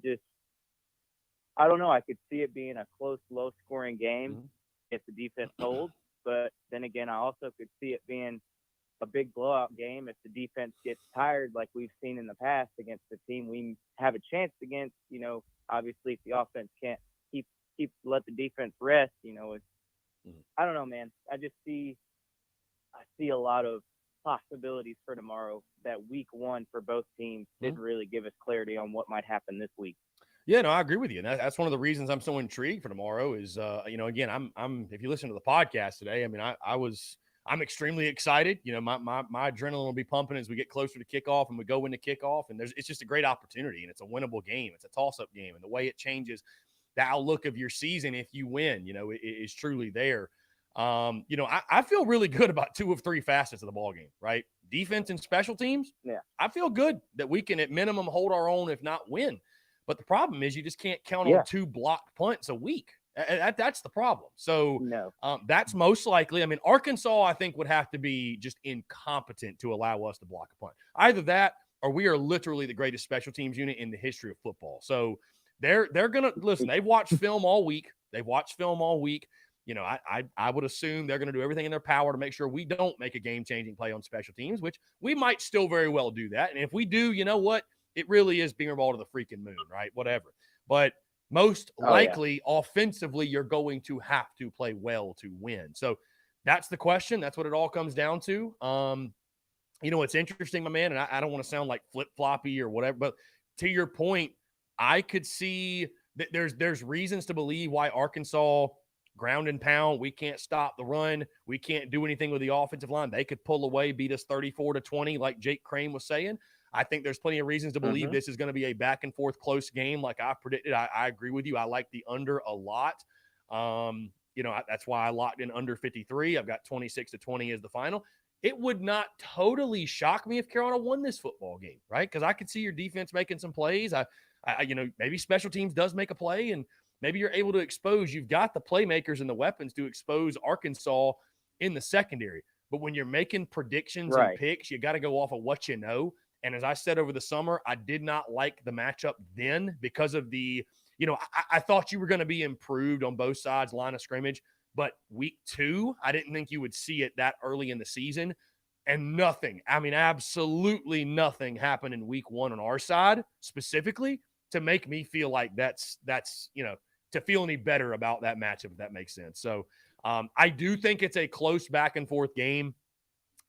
don't know. I could see it being a close, low-scoring game if the defense holds. But then again, I also could see it being a big blowout game if the defense gets tired, like we've seen in the past against the team we have a chance against. Obviously, if the offense can't let the defense rest, I don't know, man. I see a lot of possibilities for tomorrow. That week one for both teams didn't really give us clarity on what might happen this week. Yeah, no, I agree with you. And that's one of the reasons I'm so intrigued for tomorrow is, again, I'm if you listen to the podcast today, I mean, I'm extremely excited. My adrenaline will be pumping as we get closer to kickoff and we go into kickoff. And it's just a great opportunity, and it's a winnable game. It's a toss-up game, and the way it changes the outlook of your season if you win, it is truly there. I feel really good about 2 of 3 facets of the ball game, right? Defense and special teams. Yeah, I feel good that we can at minimum hold our own, if not win. But the problem is you just can't count on 2 blocked punts a week. That's the problem. So that's most likely. I mean, Arkansas, I think, would have to be just incompetent to allow us to block a punt. Either that or we are literally the greatest special teams unit in the history of football. So they're going to – listen, they've watched film all week. I would assume they're going to do everything in their power to make sure we don't make a game-changing play on special teams, which we might still very well do that. And if we do, you know what? It really is being a ball to the freaking moon, right? Whatever. But most likely, offensively, you're going to have to play well to win. So that's the question. That's what it all comes down to. It's interesting, my man, and I don't want to sound like flip-floppy or whatever, but to your point, I could see that there's reasons to believe why Arkansas ground and pound. We can't stop the run. We can't do anything with the offensive line. They could pull away, beat us 34-20, like Jake Crane was saying. I think there's plenty of reasons to believe this is going to be a back and forth close game like I predicted. I agree with you. I like the under a lot. That's why I locked in under 53. I've got 26-20 as the final. It would not totally shock me if Carolina won this football game, right? Because I could see your defense making some plays. Maybe special teams does make a play, and maybe you're able to expose. You've got the playmakers and the weapons to expose Arkansas in the secondary. But when you're making predictions and picks, you got to go off of what you know. And as I said over the summer, I did not like the matchup then because of I thought you were going to be improved on both sides, line of scrimmage. But week 2, I didn't think you would see it that early in the season. And absolutely nothing happened in week 1 on our side specifically to make me feel like that's to feel any better about that matchup, if that makes sense. So I do think it's a close back and forth game.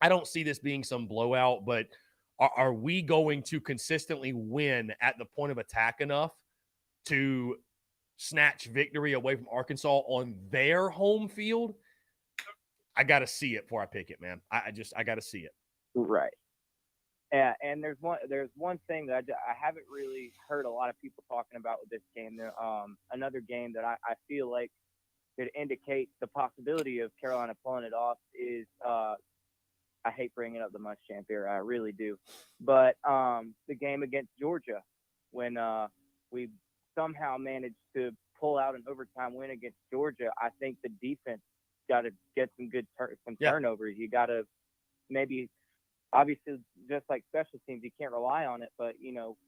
I don't see this being some blowout, but are we going to consistently win at the point of attack enough to snatch victory away from Arkansas on their home field? I got to see it before I pick it, man. I got to see it. Right. Yeah, and there's one thing that I haven't really heard a lot of people talking about with this game. Another game that I feel like could indicate the possibility of Carolina pulling it off is I hate bringing up the Muschamp era, I really do. But the game against Georgia, when we somehow managed to pull out an overtime win against Georgia, I think the defense got to get some good turnovers. You got to maybe, obviously, just like special teams, you can't rely on it, but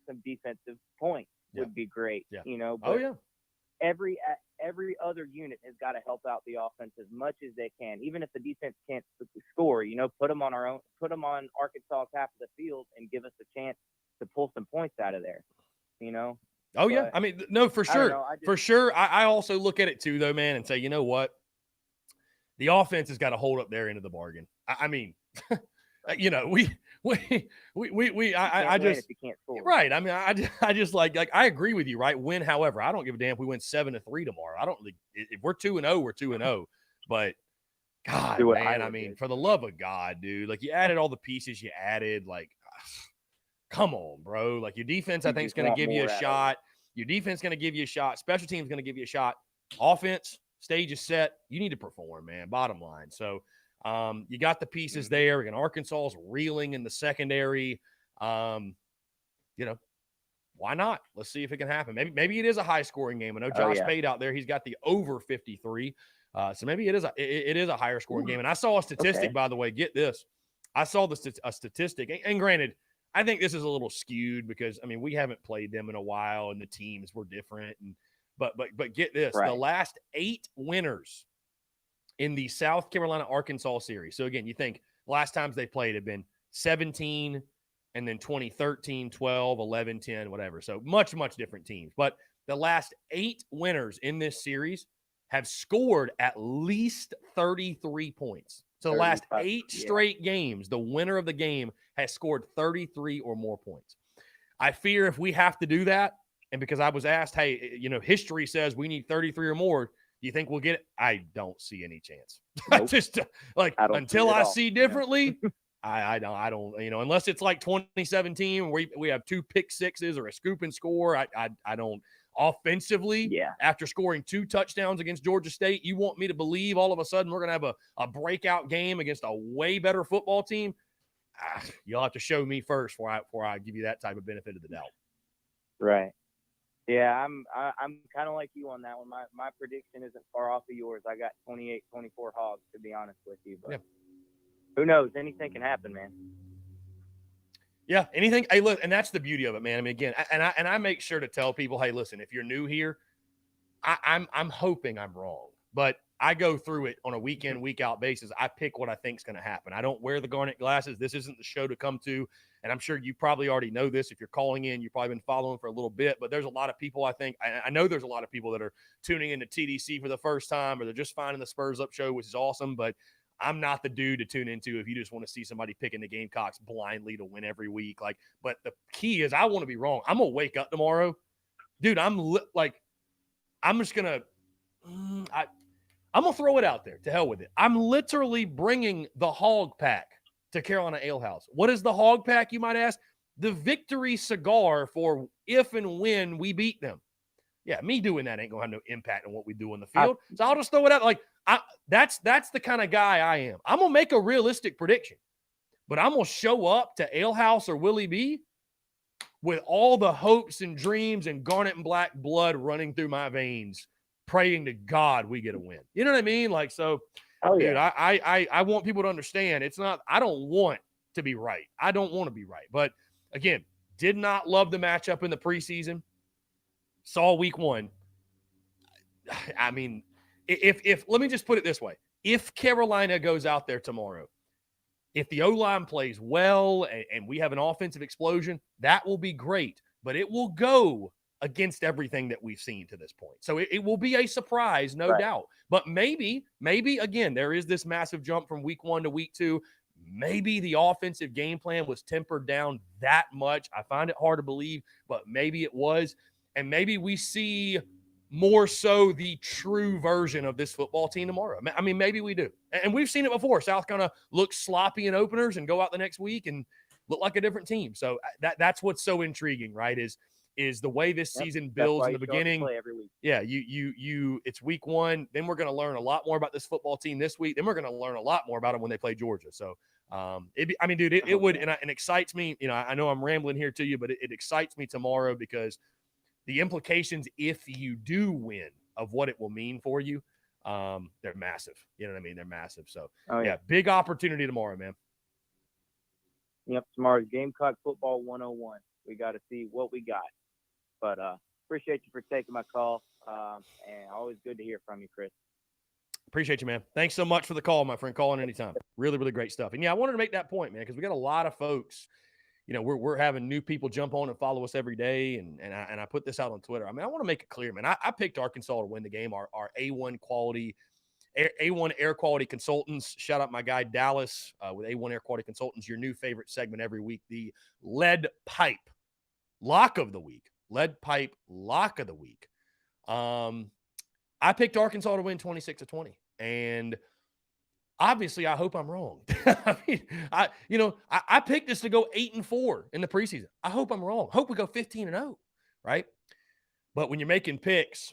some defensive points would be great. But every other unit has got to help out the offense as much as they can, even if the defense can't score. Put them on Arkansas half of the field and give us a chance to pull some points out of there. Yeah. I mean, no, for sure. For sure. I also look at it too, though, man, and say, you know what? The offense has got to hold up their end of the bargain. I mean, I just, if you can't score. Right. I mean, I just like I agree with you, right? Win, however, I don't give a damn if we win 7-3 tomorrow. I don't really, if we're 2-0, we're 2-0. But God, man, I mean, for the love of God, dude, like you added all the pieces you added, like, come on, bro. Like your defense, I think, is going to give you a shot. Your defense is going to give you a shot. Special teams is going to give you a shot. Offense, stage is set. You need to perform, man. Bottom line. So you got the pieces there. Again, Arkansas is reeling in the secondary. Why not? Let's see if it can happen. Maybe it is a high scoring game. I know Josh Pate out there. He's got the over 53. So maybe it is a higher scoring game. And I saw a statistic, by the way. Get this. I saw a statistic. And granted, I think this is a little skewed because, I mean, we haven't played them in a while and the teams were different. But get this. Right. The last 8 winners in the South Carolina-Arkansas series. So, again, you think last times they played have been 17 and then 2013, 12, 11, 10, whatever. So, much, much different teams. But the last 8 winners in this series have scored at least 33 points. So, the last 8 straight games, the winner of the game has scored 33 or more points. I fear if we have to do that, and because I was asked, hey, history says we need 33 or more, do you think we'll get it? I don't see any chance. Nope. Just until I see differently, I don't, unless it's like 2017 where we have 2 pick sixes or a scoop and score. I don't. Offensively, after scoring 2 touchdowns against Georgia State, you want me to believe all of a sudden we're going to have a breakout game against a way better football team? You'll have to show me first before I give you that type of benefit of the doubt. Right. Yeah, I'm kind of like you on that one. My prediction isn't far off of yours. I got 28-24 Hogs, to be honest with you. But who knows? Anything can happen, man. Yeah, anything. Hey, look, and that's the beauty of it, man. I mean, again, and I make sure to tell people, hey, listen, if you're new here, I'm hoping I'm wrong, but I go through it on a week in, week out basis. I pick what I think is going to happen. I don't wear the garnet glasses. This isn't the show to come to. And I'm sure you probably already know this. If you're calling in, you've probably been following for a little bit, but there's a lot of people, I know there's a lot of people that are tuning into TDC for the first time, or they're just finding the Spurs Up show, which is awesome. But I'm not the dude to tune into if you just want to see somebody picking the Gamecocks blindly to win every week. But the key is I want to be wrong. I'm going to wake up tomorrow. Dude, I'm just going to, I'm going to throw it out there. To hell with it. I'm literally bringing the hog pack to Carolina Ale House. What is the hog pack, you might ask? The victory cigar for if and when we beat them. Yeah, me doing that ain't going to have no impact on what we do on the field. So I'll just throw it out. That's the kind of guy I am. I'm going to make a realistic prediction, but I'm going to show up to Ale House or Willie B with all the hopes and dreams and garnet and black blood running through my veins, praying to God we get a win. You know what I mean? Dude, I want people to understand it's not, I don't want to be right. I don't want to be right. But again, did not love the matchup in the preseason. Saw week 1. I mean, if let me just put it this way. If Carolina goes out there tomorrow, if the O-line plays well and we have an offensive explosion, that will be great. But it will go against everything that we've seen to this point. So it will be a surprise, no doubt. But maybe, again, there is this massive jump from week 1 to week 2. Maybe the offensive game plan was tempered down that much. I find it hard to believe, but maybe it was. And maybe we see more so the true version of this football team tomorrow. I mean, maybe we do. And we've seen it before. South kind of looks sloppy in openers and go out the next week and look like a different team. So that's what's so intriguing, right, is is the way this Yep, season that's builds why in the you start to beginning. play every week. Yeah, it's week 1. Then we're going to learn a lot more about this football team this week. Then we're going to learn a lot more about them when they play Georgia. So, it would, and it excites me. I know I'm rambling here to you, but it excites me tomorrow because the implications, if you do win, of what it will mean for you, they're massive. You know what I mean? They're massive. So, yeah, big opportunity tomorrow, man. Yep, tomorrow's Gamecock Football 101. We got to see what we got. But appreciate you for taking my call, and always good to hear from you, Chris. Appreciate you, man. Thanks so much for the call, my friend. Call in anytime. Really, really great stuff. And yeah, I wanted to make that point, man, because we got a lot of folks. We're having new people jump on and follow us every day, and I put this out on Twitter. I mean, I want to make it clear, man. I picked Arkansas to win the game. Our A1 quality, A1 Air Quality Consultants. Shout out my guy Dallas with A1 Air Quality Consultants. Your new favorite segment every week, the Lead Pipe Lock of the Week. Lead Pipe Lock of the Week. I picked Arkansas to win 26-20, and obviously I hope I'm wrong. I mean, I picked this to go 8-4 in the preseason. I hope I'm wrong. Hope we go 15-0, right? But when you're making picks,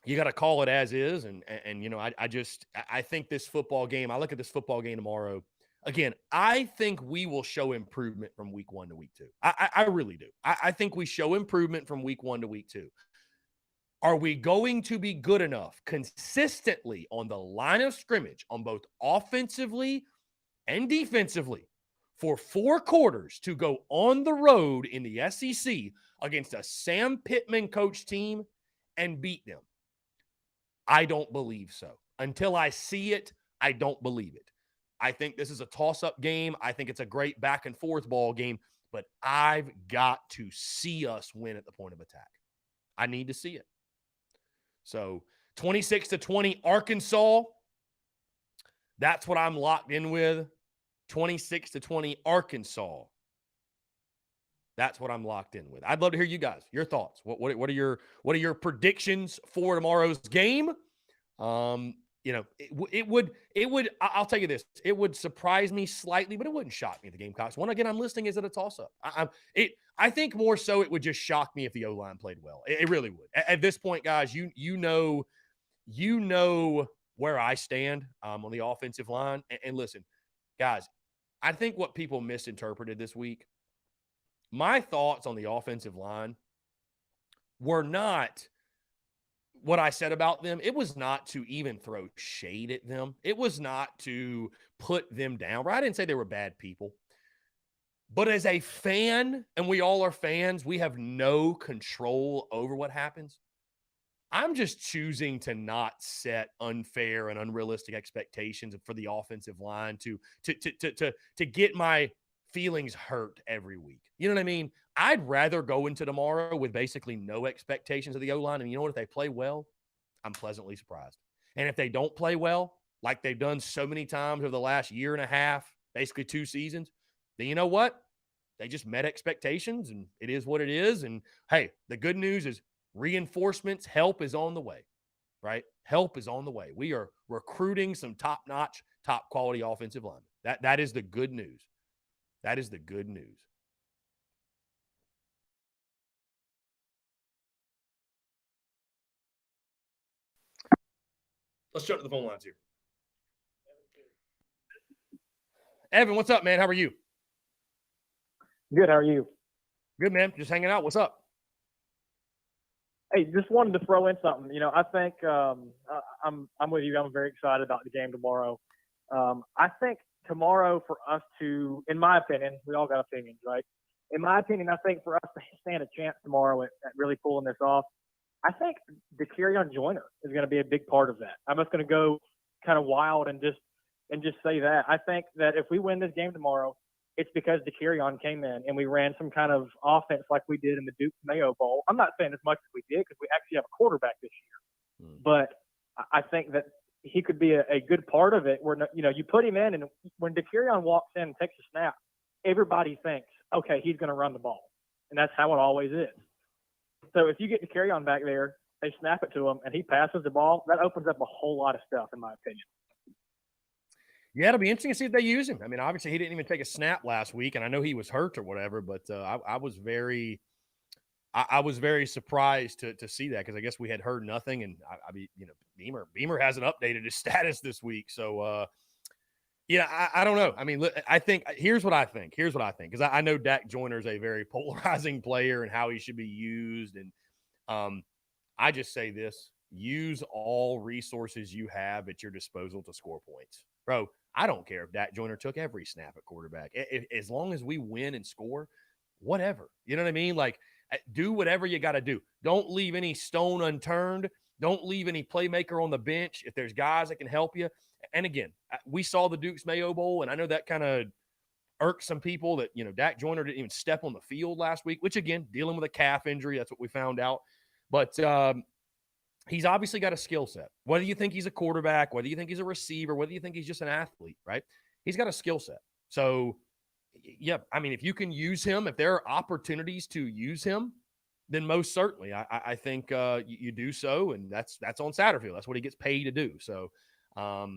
you got to call it as is. And I think this football game, I look at this football game tomorrow. Again, I think we will show improvement from week 1 to week 2. I really do. I think we show improvement from week 1 to week 2. Are we going to be good enough consistently on the line of scrimmage on both offensively and defensively for 4 quarters to go on the road in the SEC against a Sam Pittman coach team and beat them? I don't believe so. Until I see it, I don't believe it. I think this is a toss-up game. I think it's a great back-and-forth ball game, but I've got to see us win at the point of attack. I need to see it. So 26-20 Arkansas, that's what I'm locked in with. 26-20 Arkansas. That's what I'm locked in with. I'd love to hear you guys, your thoughts. What are your predictions for tomorrow's game? It would, I'll tell you this, it would surprise me slightly, but it wouldn't shock me if the Gamecocks won. Again, I'm listening, is it a toss-up? I think more so it would just shock me if the O-line played well. It really would. At this point, guys, you know where I stand on the offensive line. And listen, guys, I think what people misinterpreted this week, my thoughts on the offensive line were not what I said about them. It was not to even throw shade at them. It was not to put them down. Right? I didn't say they were bad people. But as a fan, and we all are fans, we have no control over what happens. I'm just choosing to not set unfair and unrealistic expectations for the offensive line to get my feelings hurt every week. You know what I mean? I'd rather go into tomorrow with basically no expectations of the O-line. And you know what? If they play well, I'm pleasantly surprised. And if they don't play well, like they've done so many times over the last year and a half, basically 2 seasons, then you know what? They just met expectations, and it is what it is. And, hey, the good news is reinforcements, help is on the way, right? Help is on the way. We are recruiting some top-notch, top-quality offensive linemen. That is the good news. That is the good news. Let's jump to the phone lines here. Evan, what's up, man? How are you? Good. How are you? Good, man. Just hanging out. What's up? Hey, just wanted to throw in something. I think I'm with you. I'm very excited about the game tomorrow. I think tomorrow for us to, in my opinion, we all got opinions, right? In my opinion, I think for us to stand a chance tomorrow at really pulling this off, I think Dakereon Joyner is going to be a big part of that. I'm just going to go kind of wild and just say that. I think that if we win this game tomorrow, it's because Dakereon came in and we ran some kind of offense like we did in the Duke Mayo Bowl. I'm not saying as much as we did because we actually have a quarterback this year. But I think that he could be a good part of it where, you put him in, and when Dakereon walks in and takes a snap, everybody thinks, okay, he's going to run the ball. And that's how it always is. So if you get Dakereon back there, they snap it to him, and he passes the ball, that opens up a whole lot of stuff, in my opinion. Yeah, it'll be interesting to see if they use him. I mean, obviously, he didn't even take a snap last week, and I know he was hurt or whatever, but I I was very surprised to see that because I guess we had heard nothing. And I mean, Beamer hasn't updated his status this week. So, I don't know. I mean, I think here's what I think because I know Dak Joyner is a very polarizing player and how he should be used. And I just say this: use all resources you have at your disposal to score points, bro. I don't care if Dak Joyner took every snap at quarterback, as long as we win and score, whatever. You know what I mean? Like, do whatever you got to do. Don't leave any stone unturned. Don't leave any playmaker on the bench. If there's guys that can help you. And again, we saw the Duke's Mayo Bowl, and I know that kind of irked some people that, Dak Joyner didn't even step on the field last week, which again, dealing with a calf injury, that's what we found out. But he's obviously got a skill set. Whether you think he's a quarterback, whether you think he's a receiver, whether you think he's just an athlete, right? He's got a skill set. So, yeah, I mean, if you can use him, if there are opportunities to use him, then most certainly I think you do so, and that's on Satterfield. That's what he gets paid to do. So, I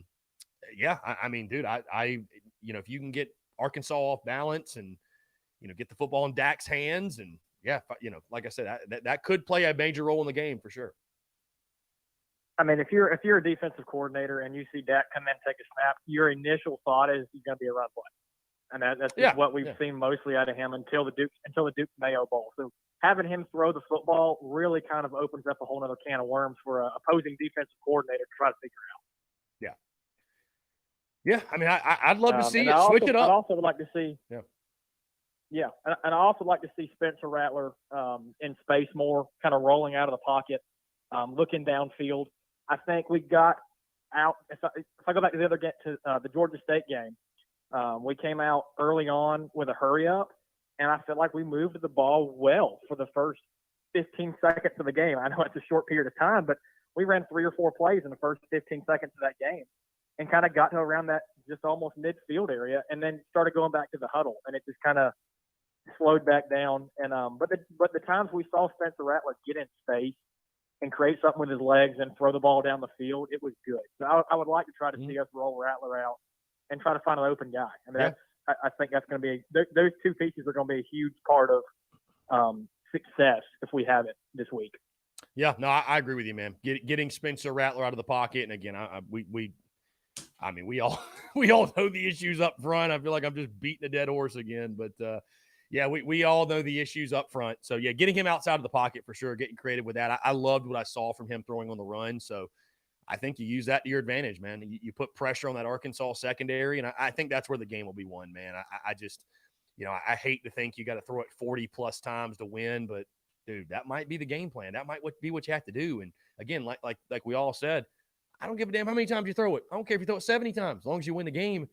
mean, dude, if you can get Arkansas off balance and, get the football in Dak's hands and, like I said, that could play a major role in the game for sure. I mean, if you're a defensive coordinator and you see Dak come in and take a snap, your initial thought is he's going to be a run play. And that's just what we've seen mostly out of him until the Duke's Mayo Bowl. So having him throw the football really kind of opens up a whole other can of worms for an opposing defensive coordinator to try to figure out. Yeah, I mean, I'd love to see it. Switch it up. I'd also would like to see. Yeah, and I also like to see Spencer Rattler in space more, kind of rolling out of the pocket, looking downfield. I think we got out. If I go back to the other the Georgia State game, we came out early on with a hurry up, and I felt like we moved the ball well for the first 15 seconds of the game. I know it's a short period of time, but we ran 3 or 4 plays in the first 15 seconds of that game and kind of got to around that just almost midfield area and then started going back to the huddle, and it just kind of slowed back down. And but the times we saw Spencer Rattler get in space and create something with his legs and throw the ball down the field, it was good. So I would like to try to see us roll Rattler out and try to find an open guy. I mean, I think that's going to be those two pieces are going to be a huge part of success if we have it this week. Yeah, no, I agree with you, man. Getting Spencer Rattler out of the pocket, and again, we all know the issues up front. I feel like I'm just beating a dead horse again, but we all know the issues up front. So yeah, getting him outside of the pocket for sure, getting creative with that. I loved what I saw from him throwing on the run. So I think you use that to your advantage, man. You put pressure on that Arkansas secondary, and I think that's where the game will be won, man. I just, I hate to think you got to throw it 40 plus times to win, but dude, that might be the game plan. That might be what you have to do. And again, like we all said, I don't give a damn how many times you throw it. I don't care if you throw it 70 times. As long as you win the game,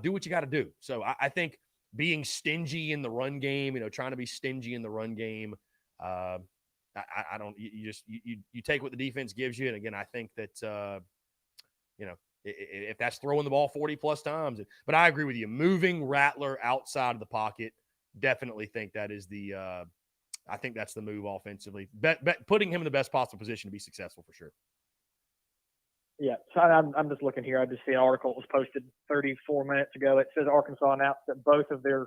do what you got to do. So I think being stingy in the run game, trying to be stingy in the run game, I don't. You take what the defense gives you, and again, I think that if that's throwing the ball 40 plus times, but I agree with you. Moving Rattler outside of the pocket, definitely think that is the. I think that's the move offensively. Putting him in the best possible position to be successful for sure. Yeah, so I'm just looking here. I just see an article that was posted 34 minutes ago. It says Arkansas announced that both of their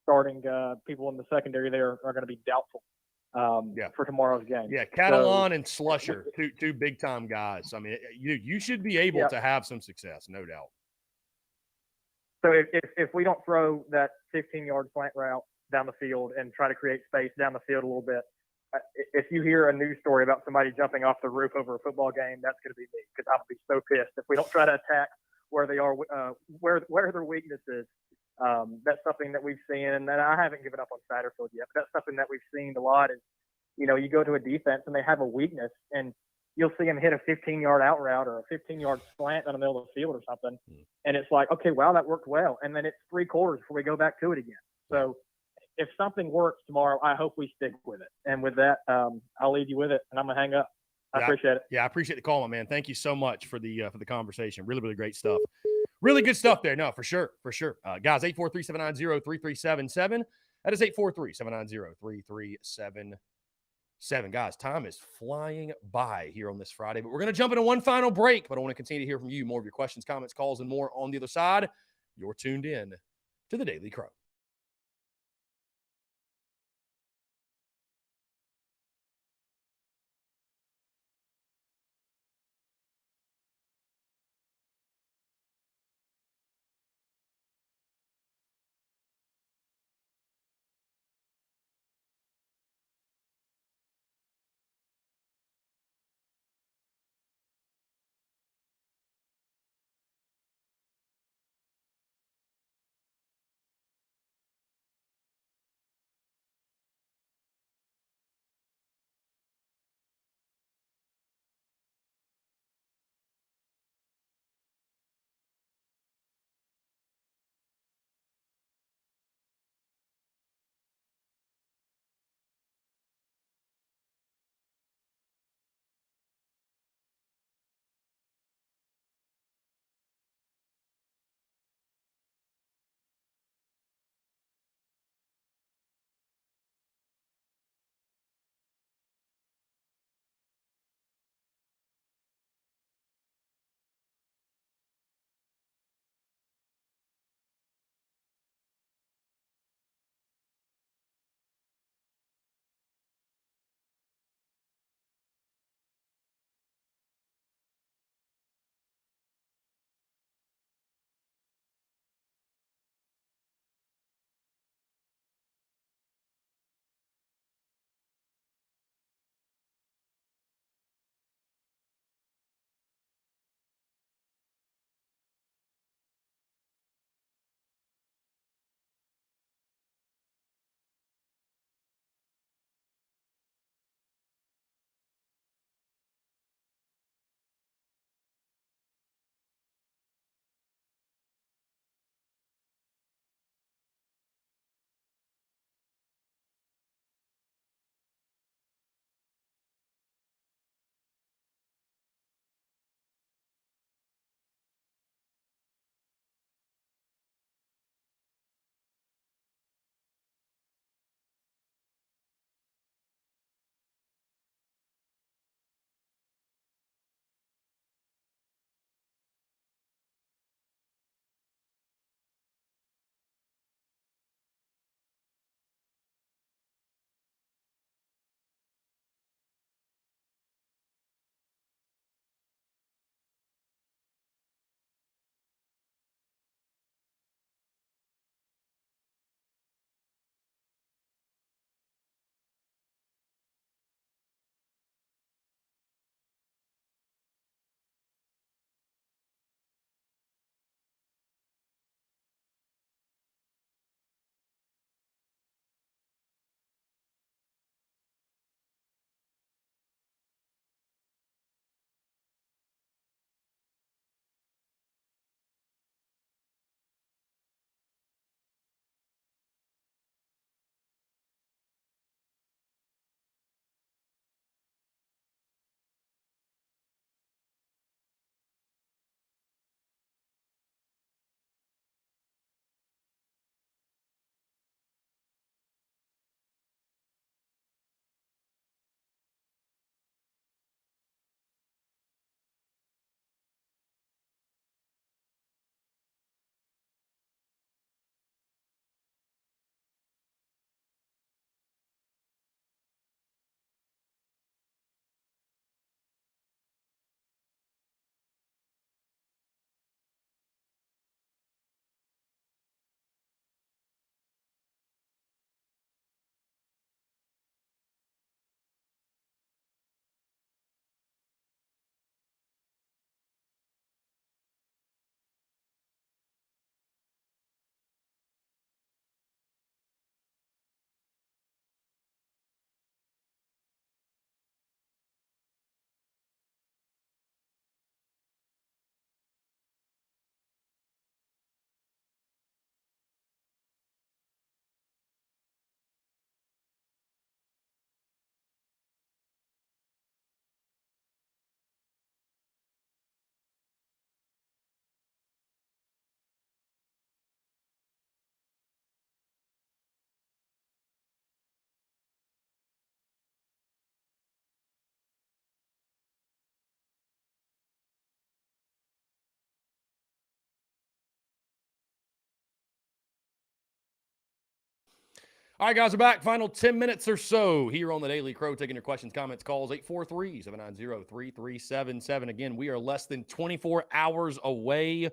starting people in the secondary there are going to be doubtful for tomorrow's game. Yeah, Catalan and Slusher, two big-time guys. I mean, you should be able to have some success, no doubt. So if we don't throw that 15-yard slant route down the field and try to create space down the field a little bit, if you hear a news story about somebody jumping off the roof over a football game, that's going to be me, because I'll be so pissed if we don't try to attack where they are, where their weakness is. That's something that we've seen, and I haven't given up on Satterfield yet, but that's something that we've seen a lot is, you go to a defense and they have a weakness, and you'll see them hit a 15-yard out route or a 15-yard slant in the middle of the field or something, and it's like, okay, wow, that worked well, and then it's 3 quarters before we go back to it again. So if something works tomorrow, I hope we stick with it. And with that, I'll leave you with it, and I'm going to hang up. I appreciate it. Yeah, I appreciate the call, my man. Thank you so much for the conversation. Really, really great stuff. Really good stuff there. No, for sure. Guys, 843-790-3377. That is 843-790-3377. Guys, time is flying by here on this Friday, but we're going to jump into one final break, but I want to continue to hear from you. More of your questions, comments, calls, and more on the other side. You're tuned in to the Daily Crow. All right, guys, we're back. Final 10 minutes or so here on the Daily Crow, taking your questions, comments, calls, 843-790-3377. Again, we are less than 24 hours away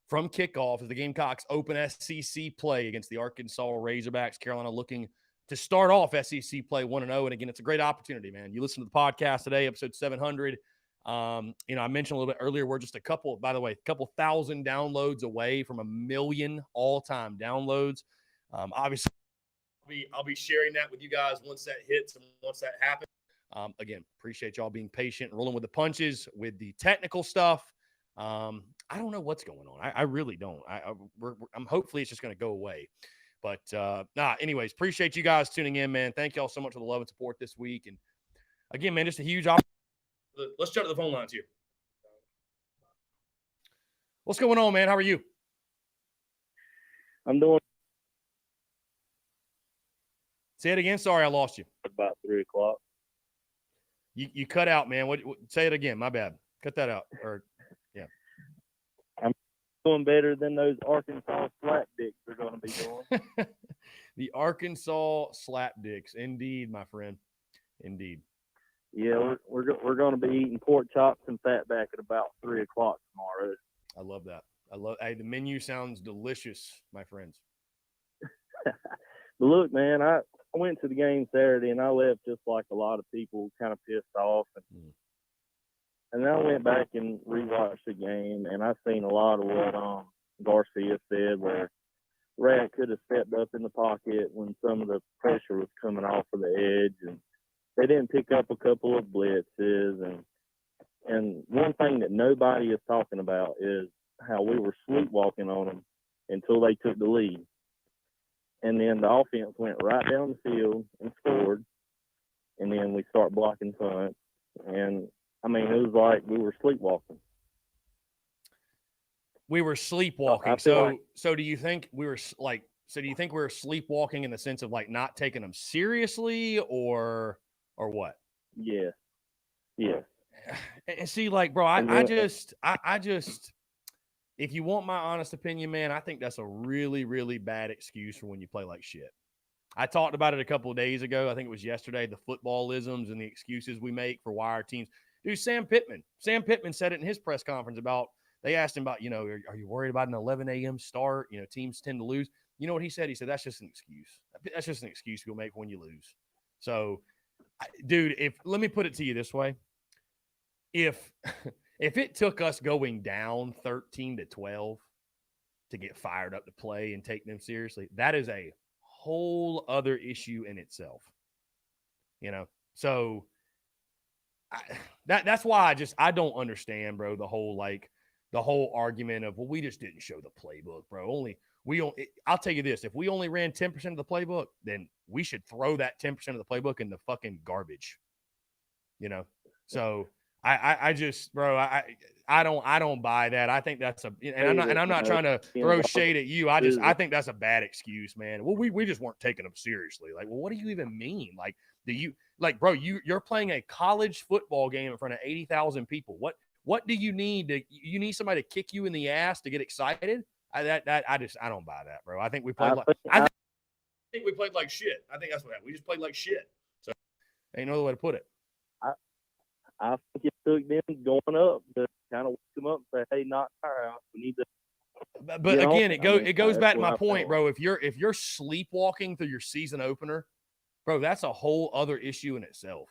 from kickoff as the Gamecocks open SEC play against the Arkansas Razorbacks. Carolina looking to start off SEC play 1-0. And again, it's a great opportunity, man. You listen to the podcast today, episode 700. I mentioned a little bit earlier, we're just a couple thousand downloads away from 1 million all-time downloads. Obviously, I'll be sharing that with you guys once that hits and once that happens. Again, appreciate y'all being patient and rolling with the punches with the technical stuff. I don't know what's going on. I really don't. I'm hopefully it's just going to go away. But anyways, appreciate you guys tuning in, man. Thank y'all so much for the love and support this week. And again, man, just a huge opportunity. Let's jump to the phone lines here. What's going on, man? How are you? I'm doing Say it again. Sorry, I lost you. about 3 o'clock. You cut out, man. What? Say it again. My bad. Cut that out. Or yeah. I'm doing better than those Arkansas slapdicks are going to be doing. The Arkansas slapdicks, indeed, my friend. Indeed. Yeah, we're going to be eating pork chops and fatback at about 3 o'clock tomorrow. I love that. Hey, the menu sounds delicious, my friends. But look, man, I went to the game Saturday and I left just like a lot of people, kind of pissed off. And then I went back and rewatched the game, and I seen a lot of what Garcia said, where Rat could have stepped up in the pocket when some of the pressure was coming off of the edge, and they didn't pick up a couple of blitzes. And one thing that nobody is talking about is how we were sleepwalking on them until they took the lead. And then the offense went right down the field and scored. And then we start blocking punts. And, I mean, it was like we were sleepwalking. We were sleepwalking. So do you think we were do you think we were sleepwalking in the sense of like not taking them seriously or what? Yeah. Yeah. And see, like, bro, I just if you want my honest opinion, man, I think that's a really, really bad excuse for when you play like shit. I talked about it a couple of days ago. I think it was yesterday, the footballisms and the excuses we make for why our teams. Dude, Sam Pittman said it in his press conference about, they asked him about, are you worried about an 11 a.m. start? Teams tend to lose. You know what he said? He said, that's just an excuse. That's just an excuse you'll make when you lose. So, dude, let me put it to you this way. If it took us going down 13-12 to get fired up to play and take them seriously, that is a whole other issue in itself. So that's why I don't understand, bro, the whole argument of, well, we just didn't show the playbook, bro. I'll tell you this, if we only ran 10% of the playbook, then we should throw that 10% of the playbook in the fucking garbage. So I just, bro, I don't buy that. I think that's I'm not trying to throw shade at you. I think that's a bad excuse, man. Well, we just weren't taking them seriously. Like, well, what do you even mean? Like, bro, you're playing a college football game in front of 80,000 people. What do you need you need somebody to kick you in the ass to get excited? I don't buy that, bro. I think we played I think we played like shit. I think that's what happened. We just played like shit. So ain't no other way to put it. I think it took them going up to kind of wake them up and say, hey, knock her out. We need to. But again, it goes back to my point, bro. If you're sleepwalking through your season opener, bro, that's a whole other issue in itself.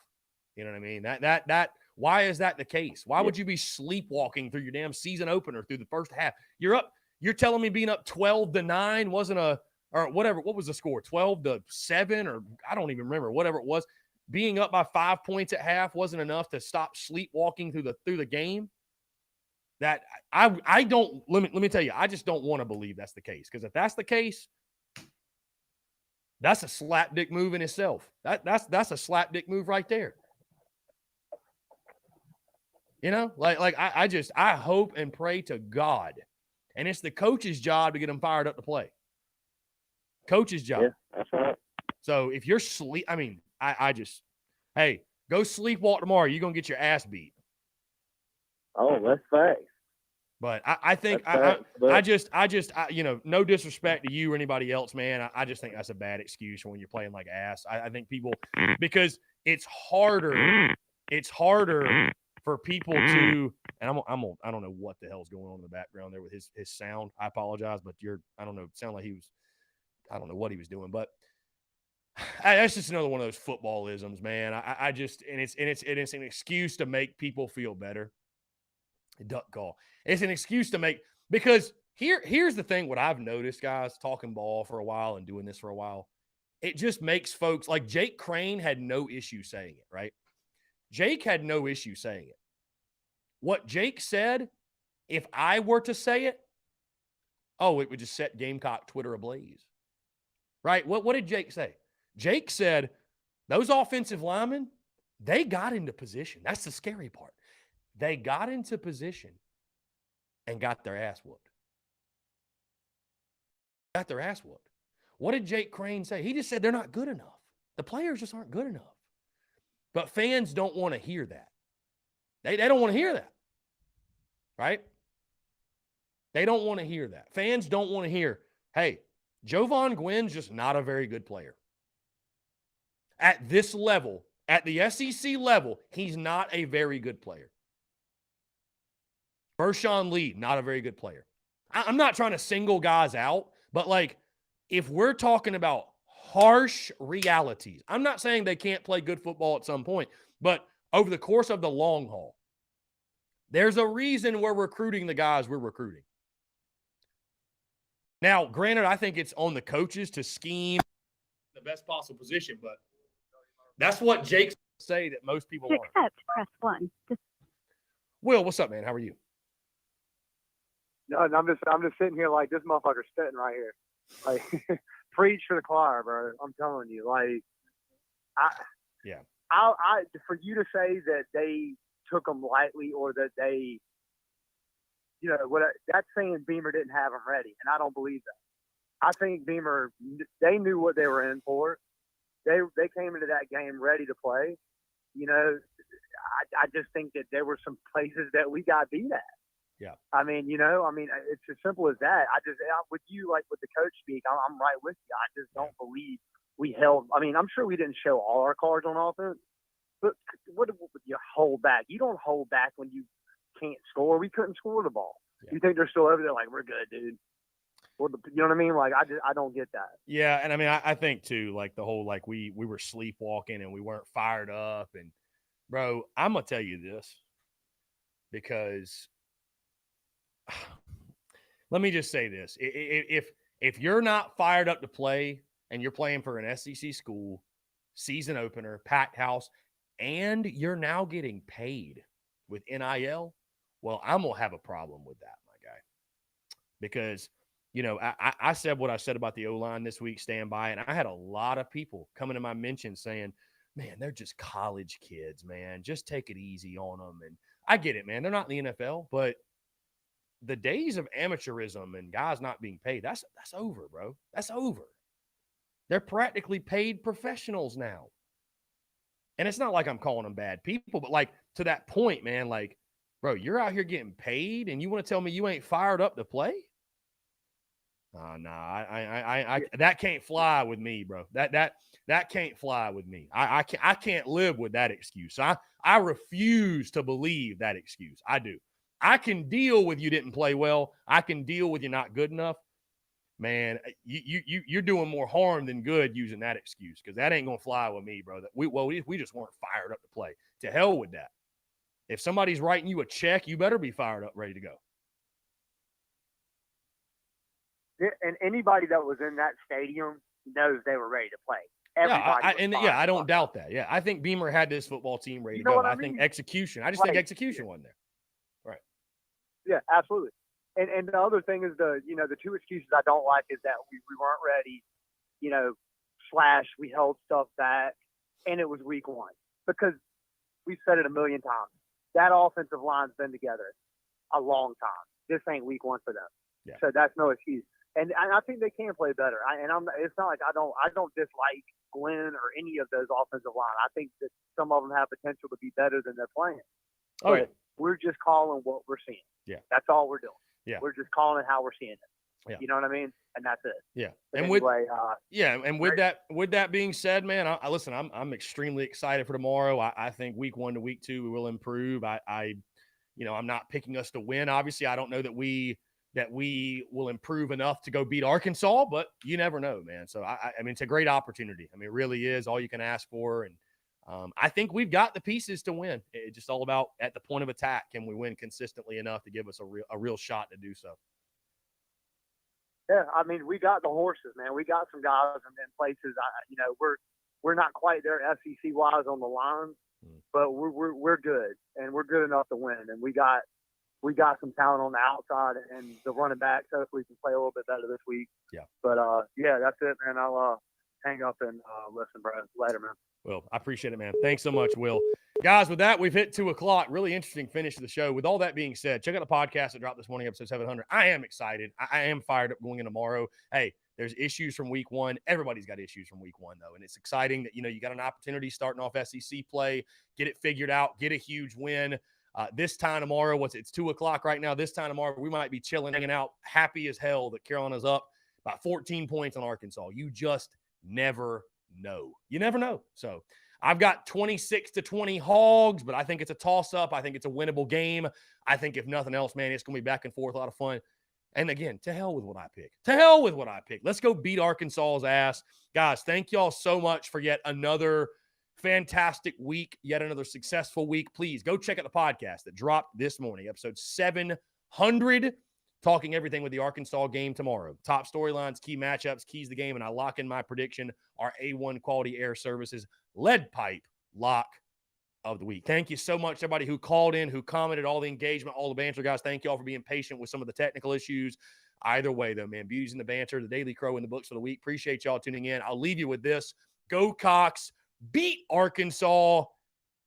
You know what I mean? That why is that the case? Why would you be sleepwalking through your damn season opener through the first half? You're telling me being up 12-9 wasn't or whatever. What was the score? 12-7, or I don't even remember. Whatever it was. Being up by 5 points at half wasn't enough to stop sleepwalking through the game. That I don't let me tell you, I just don't want to believe that's the case. Because if that's the case, that's a slapdick move in itself. That's a slapdick move right there. I hope and pray to God, and it's the coach's job to get them fired up to play. Coach's job. Yeah, that's right. So if you're hey, go sleepwalk tomorrow. You're going to get your ass beat. Oh, that's facts. But I think you know, no disrespect to you or anybody else, man. I just think that's a bad excuse when you're playing like ass. I think people, because it's harder for people to, and I don't know what the hell's going on in the background there with his sound. I apologize, but I don't know, it sounded like I don't know what he was doing, but that's just another one of those footballisms, man. I just, and it's an excuse to make people feel better. Duck call. It's an excuse to make, because here's the thing. What I've noticed, guys, talking ball for a while and doing this for a while, it just makes folks like Jake Crane had no issue saying it, right? Jake had no issue saying it. What Jake said, if I were to say it, oh, it would just set Gamecock Twitter ablaze, right? What did Jake say? Jake said, those offensive linemen, they got into position. That's the scary part. They got into position and got their ass whooped. Got their ass whooped. What did Jake Crane say? He just said they're not good enough. The players just aren't good enough. But fans don't want to hear that. They don't want to hear that. Right? They don't want to hear that. Fans don't want to hear, hey, Jovan Gwynn's just not a very good player. At this level, at the SEC level, he's not a very good player. Vershawn Lee, not a very good player. I'm not trying to single guys out, but like, if we're talking about harsh realities, I'm not saying they can't play good football at some point, but over the course of the long haul, there's a reason we're recruiting the guys we're recruiting. Now, granted, I think it's on the coaches to scheme the best possible position, but that's what Jake's say that most people To want. accept, press 1. Will, what's up, man? How are you? No, I'm just sitting here like this motherfucker's spitting right here. Like, preach for the choir, bro. I'm telling you, like, I for you to say that they took them lightly or that they, you know, that's saying Beamer didn't have them ready, and I don't believe that. I think Beamer, they knew what they were in for. They came into that game ready to play. You know, I just think that there were some places that we got beat at. Yeah. I mean, it's as simple as that. With you, like with the coach speak, I'm right with you. I just don't believe we held. I mean, I'm sure we didn't show all our cards on offense, but what would you hold back? You don't hold back when you can't score. We couldn't score the ball. Yeah. You think they're still over there like, we're good, dude? You know what I mean? Like, I don't get that. Yeah, and I mean, I think too, like the whole, like we were sleepwalking and we weren't fired up. And bro, I'm gonna tell you this, because let me just say this: if you're not fired up to play and you're playing for an SEC school, season opener, packed house, and you're now getting paid with NIL, well, I'm gonna have a problem with that, my guy, because. You know, I said what I said about the O-line this week, stand by, and I had a lot of people coming to my mentions saying, man, they're just college kids, man. Just take it easy on them. And I get it, man. They're not in the NFL, but the days of amateurism and guys not being paid, that's over, bro. That's over. They're practically paid professionals now. And it's not like I'm calling them bad people, but like to that point, man, like, bro, you're out here getting paid and you want to tell me you ain't fired up to play? I that can't fly with me, bro. That can't fly with me. I can't live with that excuse. I refuse to believe that excuse. I do. I can deal with you didn't play well. I can deal with you not good enough. Man, you're doing more harm than good using that excuse, because that ain't gonna fly with me, bro. That we just weren't fired up to play. To hell with that. If somebody's writing you a check, you better be fired up, ready to go. And anybody that was in that stadium knows they were ready to play. I don't doubt that. Yeah, I think Beamer had this football team ready to go. I think execution. I just think execution wasn't there. Right. Yeah, absolutely. And the other thing is the two excuses I don't like is that we weren't ready, / we held stuff back, and it was week 1. Because we've said it a million times. That offensive line's been together a long time. This ain't week 1 for them. Yeah. So that's no excuse. And I think they can play better. It's not like I don't dislike Glenn or any of those offensive line. I think that some of them have potential to be better than they're playing. Oh, but We're just calling what we're seeing. Yeah. That's all we're doing. Yeah. We're just calling it how we're seeing it. Yeah. You know what I mean? And that's it. Yeah. But And anyway, with that being said, man, I listen, I'm extremely excited for tomorrow. I think week 1 to week 2 we will improve. I'm not picking us to win. Obviously, I don't know that we will improve enough to go beat Arkansas, but you never know, man. So I mean, it's a great opportunity. I mean, it really is all you can ask for. And I think we've got the pieces to win. It's just all about at the point of attack. Can we win consistently enough to give us a real shot to do so? yeah, I mean, we got the horses, man. We got some guys in places. We're not quite there SEC wise on the line, but we're good, and we're good enough to win. And we got some talent on the outside and the running backs. Hopefully, we can play a little bit better this week. Yeah. But yeah, that's it, man. I'll hang up and listen, bro. Later, man. Will, I appreciate it, man. Thanks so much, Will. Guys, with that, we've hit 2:00. Really interesting finish to the show. With all that being said, check out the podcast that dropped this morning, episode 700. I am excited. I am fired up going in tomorrow. Hey, there's issues from week 1. Everybody's got issues from week 1, though. And it's exciting that, you got an opportunity starting off SEC play, get it figured out, get a huge win. This time tomorrow, it's 2:00 right now. This time tomorrow, we might be chilling, hanging out, happy as hell that Carolina's up by 14 points on Arkansas. You just never know. You never know. So I've got 26-20 Hogs, but I think it's a toss-up. I think it's a winnable game. I think if nothing else, man, it's going to be back and forth, a lot of fun. And again, to hell with what I pick. To hell with what I pick. Let's go beat Arkansas's ass. Guys, thank y'all so much for yet another fantastic week, yet another successful week. Please go check out the podcast that dropped this morning, episode 700, talking everything with the Arkansas game tomorrow. Top storylines, key matchups, keys to the game, and I lock in my prediction, our A1 Quality Air Services lead pipe lock of the week. Thank you so much, everybody who called in, who commented, all the engagement, all the banter, guys. Thank you all for being patient with some of the technical issues. Either way, though, man, beauties in the banter, the Daily Crow in the books for the week. Appreciate y'all tuning in. I'll leave you with this. Go Cox, beat Arkansas,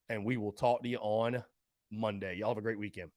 and we will talk to you on Monday. Y'all have a great weekend.